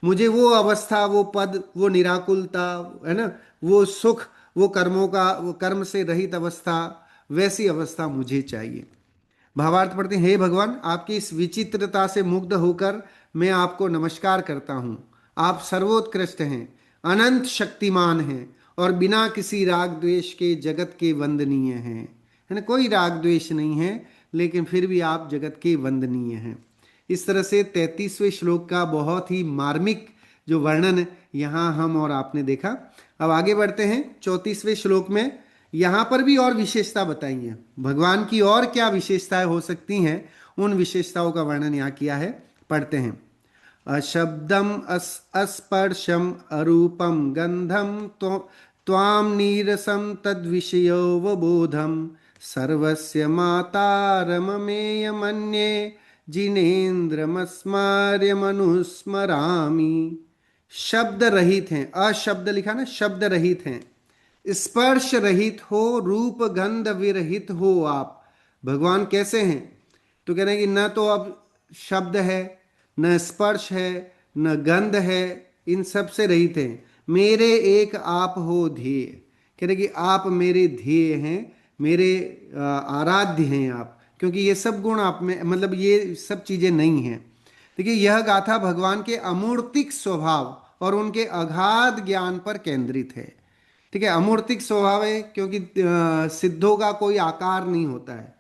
मुझे वो अवस्था, वो पद, वो निराकुलता, है ना, वो सुख, वो कर्मों का, वो कर्म से रहित अवस्था, वैसी अवस्था मुझे चाहिए। भावार्थ पढ़ते हैं, हे भगवान, आपकी इस विचित्रता से मुग्ध होकर मैं आपको नमस्कार करता हूँ। आप सर्वोत्कृष्ट हैं, अनंत शक्तिमान हैं, और बिना किसी राग द्वेष के जगत के वंदनीय हैं, है ना, कोई राग द्वेष नहीं है, लेकिन फिर भी आप जगत के वंदनीय हैं। इस तरह से 33वें श्लोक का बहुत ही मार्मिक जो वर्णन यहाँ हम और आपने देखा। अब आगे बढ़ते हैं 34वें श्लोक में, यहाँ पर भी और विशेषता बताई है, भगवान की और क्या विशेषताएं हो सकती हैं, उन विशेषताओं का वर्णन यहाँ किया है। पढ़ते हैं, अशब्दम अस्पर्शम अरूपम गंधम तो त्वाम नीरसम तद्विषयोवबोधम सर्वस्य मातारममेय मन्ये जिनेन्द्रमस्मार्यमनुस्मरामि। शब्द रहित हैं, अशब्द लिखा ना, शब्द रहित हैं, स्पर्श रहित हो, रूप गंध विरहित हो आप। भगवान कैसे हैं, तो कह रहे हैं कि न तो अब शब्द है, न स्पर्श है, न गंध है, इन सब से रहित हैं, मेरे एक आप हो ध्येय। कह रहे कि आप मेरे ध्येय हैं, मेरे आराध्य हैं आप, क्योंकि ये सब गुण आप में, मतलब ये सब चीजें नहीं हैं। देखिए यह गाथा भगवान के अमूर्तिक स्वभाव और उनके अगाध ज्ञान पर केंद्रित है। ठीक है, अमूर्तिक स्वभाव है क्योंकि सिद्धों का कोई आकार नहीं होता है,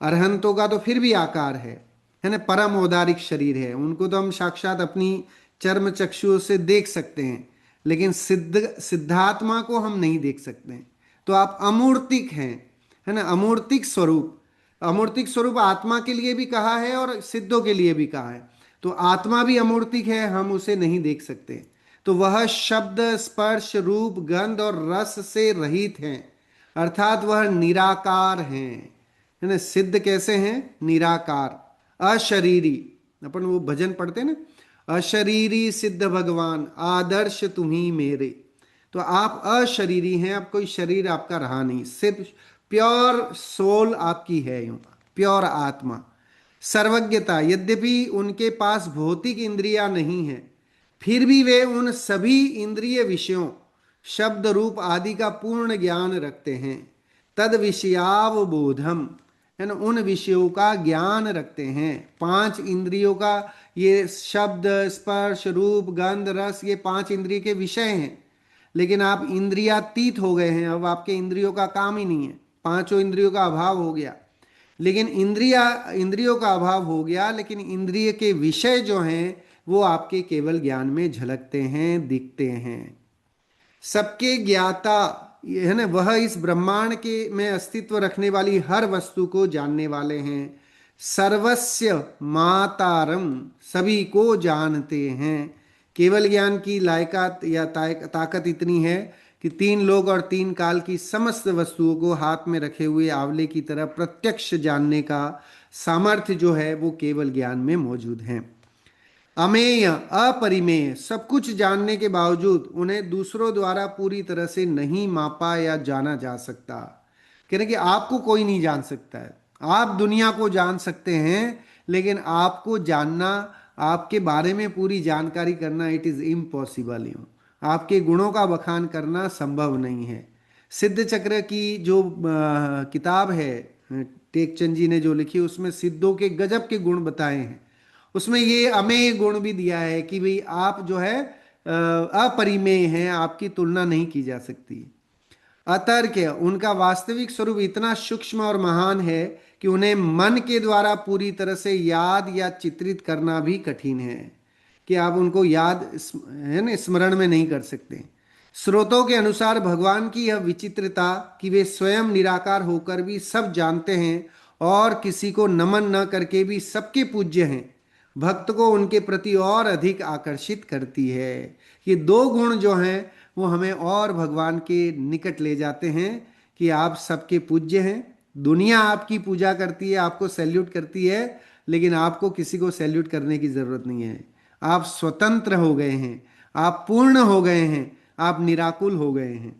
अरहंतों का तो फिर भी आकार है ना, परम औदारिक शरीर है, उनको तो हम साक्षात अपनी चर्म चक्षुओं से देख सकते हैं, लेकिन सिद्धात्मा को हम नहीं देख सकते हैं। तो आप अमूर्तिक हैं, है ना, अमूर्तिक स्वरूप। अमूर्तिक स्वरूप आत्मा के लिए भी कहा है और सिद्धों के लिए भी कहा है। तो आत्मा भी अमूर्तिक है, हम उसे नहीं देख सकते। तो वह शब्द स्पर्श रूप गंध और रस से रहित हैं, अर्थात वह निराकार हैं, है ना। सिद्ध कैसे हैं, निराकार, अशरीरी। अपन वो भजन पढ़ते हैं ना, अशरीरी सिद्ध भगवान आदर्श तुम्ही मेरे। तो आप अशरीरी हैं, अब कोई शरीर आपका रहा नहीं, सिर्फ प्योर सोल आपकी है, यूं प्योर आत्मा। सर्वज्ञता, यद्यपि उनके पास भौतिक इंद्रियां नहीं है, फिर भी वे उन सभी इंद्रिय विषयों, शब्द रूप आदि का पूर्ण ज्ञान रखते हैं। तद विषयावबोधम, है ना, उन विषयों का ज्ञान रखते हैं। पांच इंद्रियों का, ये शब्द स्पर्श रूप गंध रस, ये पांच इंद्रिय के विषय हैं, लेकिन आप इंद्रियातीत हो गए हैं, अब आपके इंद्रियों का काम ही नहीं है, पांचों इंद्रियों का अभाव हो गया। लेकिन इंद्रियों का अभाव हो गया, लेकिन इंद्रिय के विषय जो हैं वो आपके केवल ज्ञान में झलकते हैं, दिखते हैं। सबके ज्ञाता, ये है ना, वह इस ब्रह्मांड के में अस्तित्व रखने वाली हर वस्तु को जानने वाले हैं। सर्वस्य मातारम, सभी को जानते हैं। केवल ज्ञान की लायकात या ताकत इतनी है कि तीन लोक और तीन काल की समस्त वस्तुओं को हाथ में रखे हुए आंवले की तरह प्रत्यक्ष जानने का सामर्थ्य जो है वो केवल ज्ञान में मौजूद है। अमेय, अपरिमेय, सब कुछ जानने के बावजूद उन्हें दूसरों द्वारा पूरी तरह से नहीं मापा या जाना जा सकता। कह रहे कि आपको कोई नहीं जान सकता है, आप दुनिया को जान सकते हैं, लेकिन आपको जानना, आपके बारे में पूरी जानकारी करना, इट इज इम्पॉसिबल। आपके गुणों का बखान करना संभव नहीं है। सिद्ध चक्र की जो किताब है, टेकचंद जी ने जो लिखी, उसमें सिद्धों के गजब के गुण बताए हैं। उसमें ये अमेय गुण भी दिया है कि भाई आप जो है अपरिमेय हैं, आपकी तुलना नहीं की जा सकती। अतर्क, उनका वास्तविक स्वरूप इतना सूक्ष्म और महान है कि उन्हें मन के द्वारा पूरी तरह से याद या चित्रित करना भी कठिन है, कि आप उनको याद, है ना, स्मरण में नहीं कर सकते। स्रोतों के अनुसार भगवान की यह विचित्रता कि वे स्वयं निराकार होकर भी सब जानते हैं और किसी को नमन न करके भी सबके पूज्य हैं, भक्त को उनके प्रति और अधिक आकर्षित करती है। ये दो गुण जो हैं वो हमें और भगवान के निकट ले जाते हैं, कि आप सबके पूज्य हैं। दुनिया आपकी पूजा करती है, आपको सैल्यूट करती है, लेकिन आपको किसी को सैल्यूट करने की जरूरत नहीं है। आप स्वतंत्र हो गए हैं, आप पूर्ण हो गए हैं, आप निराकुल हो गए हैं।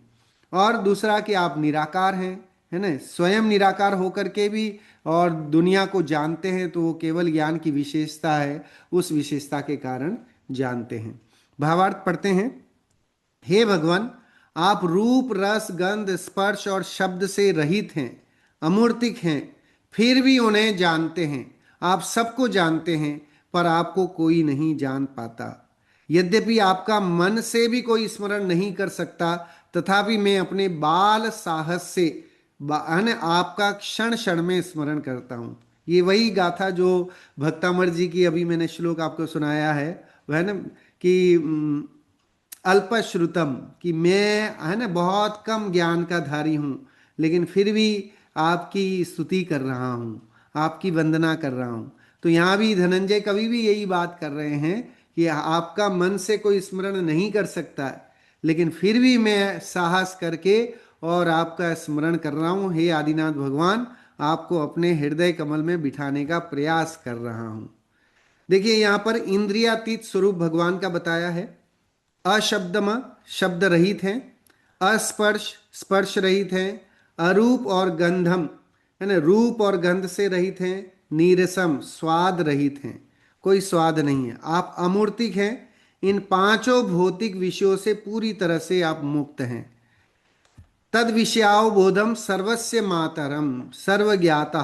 और दूसरा कि आप निराकार हैं, है ना, स्वयं निराकार होकर के भी और दुनिया को जानते हैं, तो वो केवल ज्ञान की विशेषता है, उस विशेषता के कारण जानते हैं। भावार्थ पढ़ते हैं। हे भगवान, आप रूप रस गंध स्पर्श और शब्द से रहित हैं, अमूर्तिक हैं, फिर भी उन्हें जानते हैं। आप सबको जानते हैं, पर आपको कोई नहीं जान पाता। यद्यपि आपका मन से भी कोई स्मरण नहीं कर सकता, तथापि मैं अपने बाल साहस से आपका क्षण क्षण में स्मरण करता हूँ। ये वही गाथा जो भक्तामर जी की अभी मैंने श्लोक आपको सुनाया है, वह ना, कि अल्पश्रुतम, कि मैं, है ना, बहुत कम ज्ञान का धारी हूँ, लेकिन फिर भी आपकी स्तुति कर रहा हूँ, आपकी वंदना कर रहा हूँ। तो यहाँ भी धनंजय कवि भी यही बात कर रहे हैं कि आपका मन से कोई स्मरण नहीं कर सकता है, लेकिन फिर भी मैं साहस करके और आपका स्मरण कर रहा हूँ। हे आदिनाथ भगवान, आपको अपने हृदय कमल में बिठाने का प्रयास कर रहा हूँ। देखिए यहाँ पर इंद्रियातीत स्वरूप भगवान का बताया है। अशब्दम, शब्द रहित हैं। अस्पर्श, स्पर्श रहित हैं। अरूप और गंधम, है ना, रूप और गंध से रहित हैं। नीरसम, स्वाद रहित हैं, कोई स्वाद नहीं है। आप अमूर्तिक हैं, इन पांचों भौतिक विषयों से पूरी तरह से आप मुक्त हैं। तद विषयावबोधम सर्वस्य मातरम सर्वज्ञाता,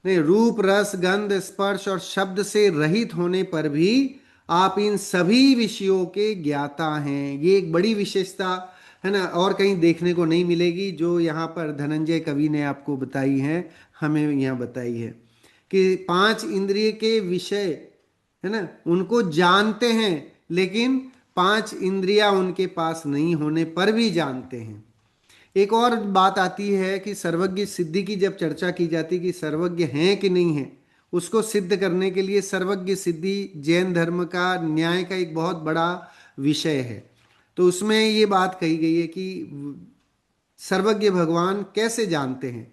नहीं, रूप रस गंध स्पर्श और शब्द से रहित होने पर भी आप इन सभी विषयों के ज्ञाता हैं। ये एक बड़ी विशेषता है ना, और कहीं देखने को नहीं मिलेगी, जो यहाँ पर धनंजय कवि ने आपको बताई है, हमें यहाँ बताई है, कि पांच इंद्रिय के विषय, है ना, उनको जानते हैं, लेकिन पांच इंद्रियां उनके पास नहीं होने पर भी जानते हैं। एक और बात आती है कि सर्वज्ञ सिद्धि की जब चर्चा की जाती है कि सर्वज्ञ हैं कि नहीं है, उसको सिद्ध करने के लिए सर्वज्ञ सिद्धि जैन धर्म का न्याय का एक बहुत बड़ा विषय है। तो उसमें ये बात कही गई है कि सर्वज्ञ भगवान कैसे जानते हैं।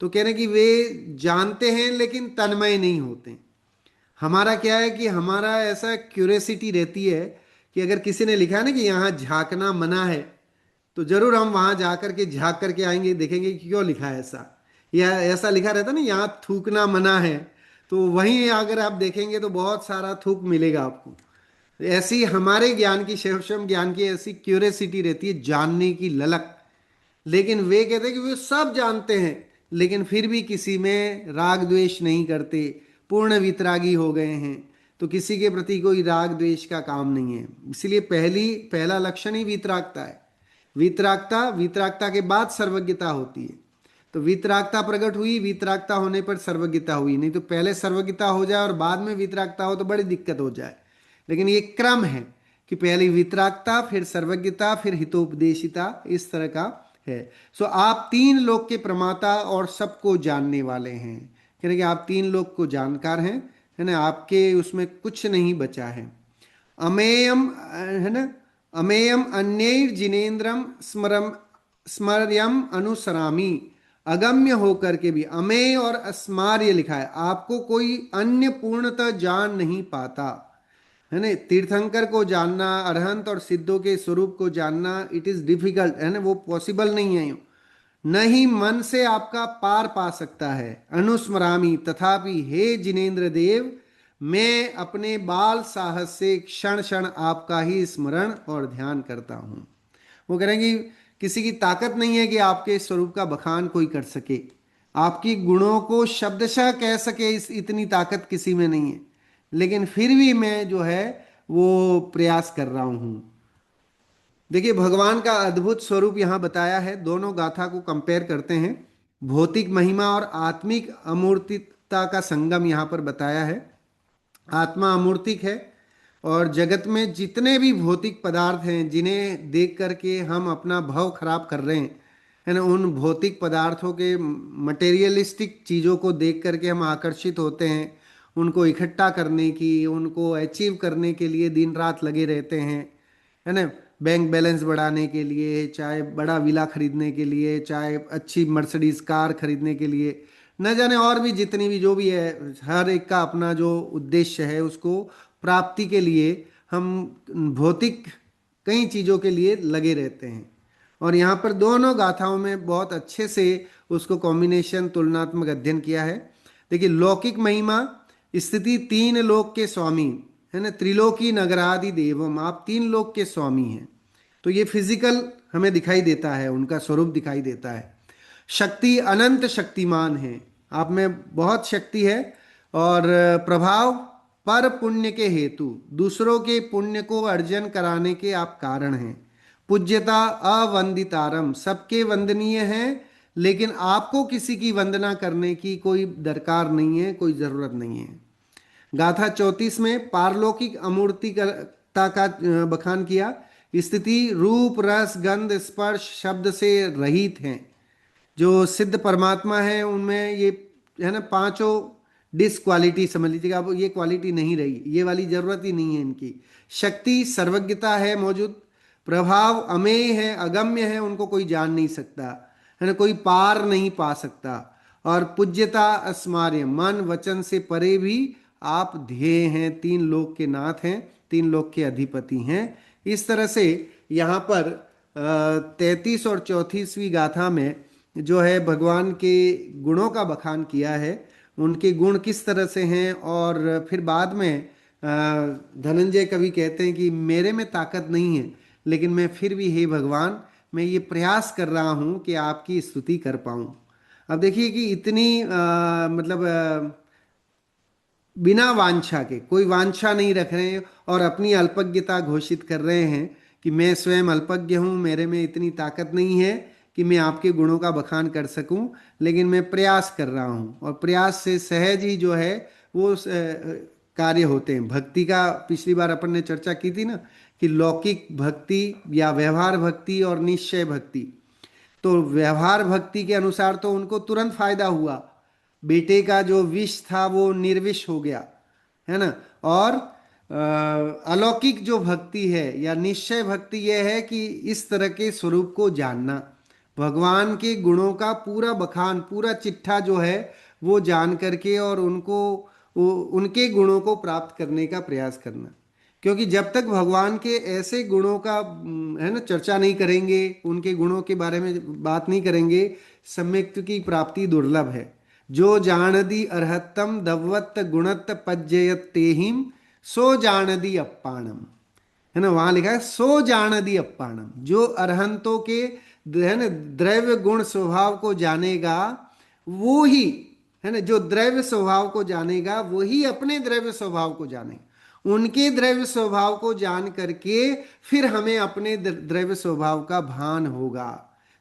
तो कह रहे हैं कि वे जानते हैं लेकिन तन्मय नहीं होते। हमारा क्या है कि हमारा ऐसा क्यूरियोसिटी रहती है कि अगर किसी ने लिखा है ना कि यहाँ झांकना मना है, तो जरूर हम वहां जा करके झांक करके आएंगे, देखेंगे कि क्यों लिखा है ऐसा। या ऐसा लिखा रहता ना, यहाँ थूकना मना है, तो वहीं अगर आप देखेंगे तो बहुत सारा थूक मिलेगा आपको। ऐसी हमारे ज्ञान की, शैवशम ज्ञान की ऐसी क्यूरियोसिटी रहती है, जानने की ललक। लेकिन वे कहते हैं कि वे सब जानते हैं, लेकिन फिर भी किसी में राग द्वेष नहीं करते, पूर्ण वितरागी हो गए हैं। तो किसी के प्रति कोई राग द्वेष का काम नहीं है। इसलिए पहला लक्षण ही वितरागता है। वितरागता, वितरागता के बाद सर्वज्ञता होती है। तो वितरागता प्रकट हुई, वितरागता होने पर सर्वज्ञता हुई। नहीं तो पहले सर्वज्ञता हो जाए और बाद में वितरागता हो तो बड़ी दिक्कत हो जाए। लेकिन ये क्रम है कि पहले वितरागता, फिर सर्वज्ञता, फिर हितोपदेशिता, इस तरह का है। सो आप तीन लोक के प्रमाता और सबको जानने वाले हैं। कह रहे कि आप तीन लोक को जानकार हैं, है ना, आपके उसमें कुछ नहीं बचा है। अमेयम, है ना, अमेयम अन्यैर जिनेन्द्रम स्मरम स्मर्यम अनुसरामी। अगम्य होकर के भी अमेय और अस्मार्य लिखा है, आपको कोई अन्य पूर्णतः जान नहीं पाता, है ना। तीर्थंकर को जानना, अरहंत और सिद्धों के स्वरूप को जानना, इट इज डिफिकल्ट, है ना, वो पॉसिबल नहीं है यूं। न ही मन से आपका पार पा सकता है। अनुस्मरामी, तथापि हे जिनेन्द्र देव, मैं अपने बाल साहस से क्षण क्षण आपका ही स्मरण और ध्यान करता हूं। वो कह रहे हैं कि किसी की ताकत नहीं है कि आपके स्वरूप का बखान कोई कर सके, आपकी गुणों को शब्दशः कह सके, इस इतनी ताकत किसी में नहीं है। लेकिन फिर भी मैं जो है वो प्रयास कर रहा हूं। देखिए भगवान का अद्भुत स्वरूप यहाँ बताया है। दोनों गाथा को कंपेयर करते हैं। भौतिक महिमा और आत्मिक अमूर्तिता का संगम यहाँ पर बताया है। आत्मा अमूर्तिक है, और जगत में जितने भी भौतिक पदार्थ हैं जिन्हें देख करके हम अपना भाव खराब कर रहे हैं, है ना, उन भौतिक पदार्थों के, मटेरियलिस्टिक चीज़ों को देख करके हम आकर्षित होते हैं। उनको इकट्ठा करने की, उनको अचीव करने के लिए दिन रात लगे रहते हैं, है ना। बैंक बैलेंस बढ़ाने के लिए, चाहे बड़ा विला खरीदने के लिए, चाहे अच्छी मर्सिडीज कार खरीदने के लिए, न जाने और भी जितनी भी जो भी है, हर एक का अपना जो उद्देश्य है उसको प्राप्ति के लिए हम भौतिक कई चीज़ों के लिए लगे रहते हैं। और यहाँ पर दोनों गाथाओं में बहुत अच्छे से उसको कॉम्बिनेशन, तुलनात्मक अध्ययन किया है। देखिए लौकिक महिमा, स्थिति तीन लोक के स्वामी, है ना, त्रिलोकी नगरादि देवम, आप तीन लोक के स्वामी हैं। तो ये फिजिकल हमें दिखाई देता है, उनका स्वरूप दिखाई देता है। शक्ति, अनंत शक्तिमान है, आप में बहुत शक्ति है। और प्रभाव, पर पुण्य के हेतु, दूसरों के पुण्य को अर्जन कराने के आप कारण हैं। पूज्यता, अवंदितारम, सबके वंदनीय हैं, लेकिन आपको किसी की वंदना करने की कोई दरकार नहीं है, कोई जरूरत नहीं है। गाथा 34 में पारलौकिक अमूर्तिकता का बखान किया। स्थिति रूप रस गंध स्पर्श शब्द से रहित हैं। जो सिद्ध परमात्मा है उनमें ये, है ना, पांचों डिसक्वालिटी समझ लीजिएगा। अब ये क्वालिटी नहीं रही, ये वाली जरूरत ही नहीं है इनकी। शक्ति, सर्वज्ञता है मौजूद। प्रभाव अमेय है, अगम्य है, उनको कोई जान नहीं सकता, है ना, कोई पार नहीं पा सकता। और पूज्यता, अस्मार्य, मन वचन से परे भी आप ध्येय हैं, तीन लोक के नाथ हैं, तीन लोक के अधिपति हैं। इस तरह से यहाँ पर 33 और 34वीं गाथा में जो है भगवान के गुणों का बखान किया है। उनके गुण किस तरह से हैं, और फिर बाद में धनंजय कवि कहते हैं कि मेरे में ताकत नहीं है, लेकिन मैं फिर भी, हे भगवान, मैं ये प्रयास कर रहा हूँ कि आपकी स्तुति कर पाऊँ। अब देखिए कि इतनी मतलब बिना वांछा के, कोई वांछा नहीं रख रहे हैं और अपनी अल्पज्ञता घोषित कर रहे हैं कि मैं स्वयं अल्पज्ञ हूँ, मेरे में इतनी ताकत नहीं है कि मैं आपके गुणों का बखान कर सकूं, लेकिन मैं प्रयास कर रहा हूँ। और प्रयास से सहज ही जो है वो कार्य होते हैं। भक्ति का पिछली बार अपन ने चर्चा की थी ना, कि लौकिक भक्ति या व्यवहार भक्ति और निश्चय भक्ति। तो व्यवहार भक्ति के अनुसार तो उनको तुरंत फायदा हुआ, बेटे का जो विष था वो निर्विष हो गया, है ना। और अलौकिक जो भक्ति है या निश्चय भक्ति यह है कि इस तरह के स्वरूप को जानना, भगवान के गुणों का पूरा बखान, पूरा चिट्ठा जो है वो जान करके और उनको वो उनके गुणों को प्राप्त करने का प्रयास करना। क्योंकि जब तक भगवान के ऐसे गुणों का है ना चर्चा नहीं करेंगे, उनके गुणों के बारे में बात नहीं करेंगे, सम्यक्त की प्राप्ति दुर्लभ है। जो जानदी अरहत्तम दवत्त गुणत्त पज्जयत तेहिम, सो जानदी अप्पाणम। है ना, वहां लिखा है सो जानदी अप्पाणम। जो अरहंतों के है ना द्रव्य गुण स्वभाव को जानेगा, वो ही है ना, जो द्रव्य स्वभाव को जानेगा वही अपने द्रव्य स्वभाव को जाने। उनके द्रव्य स्वभाव को जान करके फिर हमें अपने द्रव्य स्वभाव का भान होगा।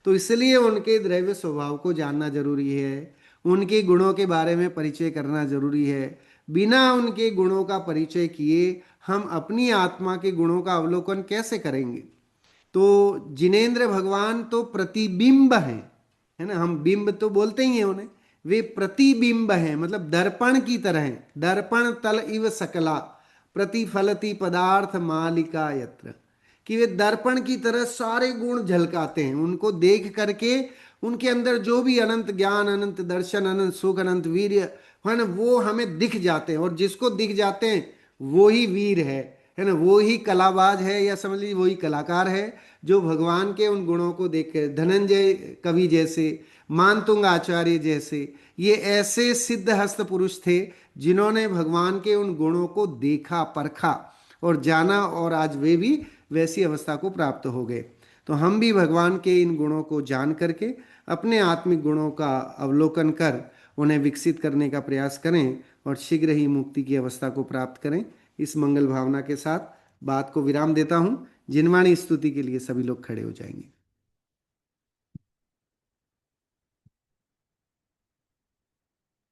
तो इसलिए उनके द्रव्य स्वभाव को जानना जरूरी है, उनके गुणों के बारे में परिचय करना जरूरी है। बिना उनके गुणों का परिचय किए हम अपनी आत्मा के गुणों का अवलोकन कैसे करेंगे। तो जिनेंद्र भगवान तो प्रतिबिंब है ना, हम बिंब तो बोलते ही हैं उन्हें, वे प्रतिबिंब हैं, मतलब दर्पण की तरह हैं। दर्पण तल इव सकला प्रतिफलती पदार्थ मालिका यत्र, कि वे दर्पण की तरह सारे गुण झलकाते हैं। उनको देख करके उनके अंदर जो भी अनंत ज्ञान, अनंत दर्शन, अनंत सुख, अनंत वीर्य है ना, वो हमें दिख जाते हैं। और जिसको दिख जाते हैं वो ही वीर है ना, वो ही कलाबाज है, या समझ लीजिए वही कलाकार है, जो भगवान के उन गुणों को देख कर, धनंजय कवि जैसे, मानतुंग आचार्य जैसे, ये ऐसे सिद्ध हस्त पुरुष थे जिन्होंने भगवान के उन गुणों को देखा, परखा और जाना, और आज वे भी वैसी अवस्था को प्राप्त हो गए। तो हम भी भगवान के इन गुणों को जान करके अपने आत्मिक गुणों का अवलोकन कर उन्हें विकसित करने का प्रयास करें और शीघ्र ही मुक्ति की अवस्था को प्राप्त करें। इस मंगल भावना के साथ बात को विराम देता हूं। जिनवाणी स्तुति के लिए सभी लोग खड़े हो जाएंगे।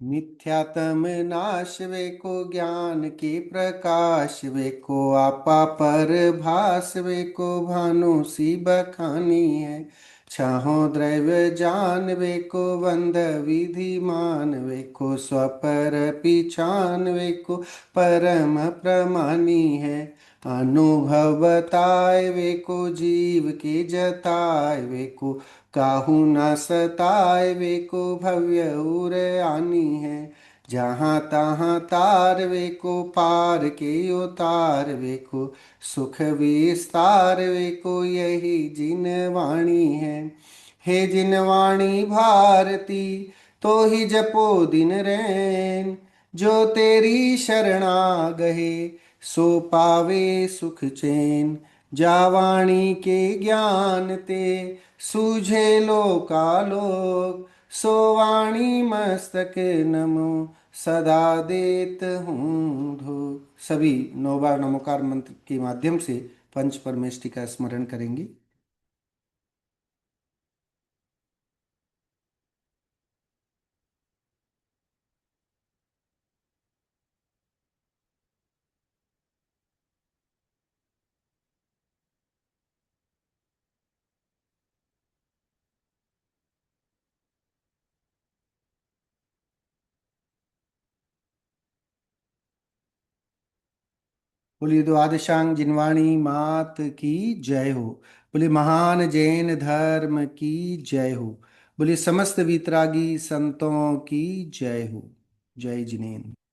मिथ्यात्म नाश वे को ज्ञान के प्रकाश वे को आपा पर भास वे को भानु सी बखानी है। छहो द्रव्य जान वे को बंध विधि मान वे को स्वपर पिछान वे को परम प्रमानी है। अनुभव बताए वे को जीव के जताए वे को काहू न सताए वे को भव्य उर आनी है। जहाँ तहाँ तार वे को पार के उतार वे को सुख विस्तार वे को यही जिन वाणी है। हे जिन वाणी भारती तो ही जपो दिन रैन, जो तेरी शरणा गहे सो पावे सुख चैन। जावाणी के ज्ञान ते सूझे लोकालोक, सो वाणी मस्तक नमो सदा देत हूँ धो। सभी 9 बार नमोकार मंत्र के माध्यम से पंच परमेष्टि का स्मरण करेंगे। बोलिए द्वादशांग जिनवाणी मात की जय हो। बोलिए महान जैन धर्म की जय हो। बोलिए समस्त वितरागी संतों की जय हो। जय जिनेन्द्र।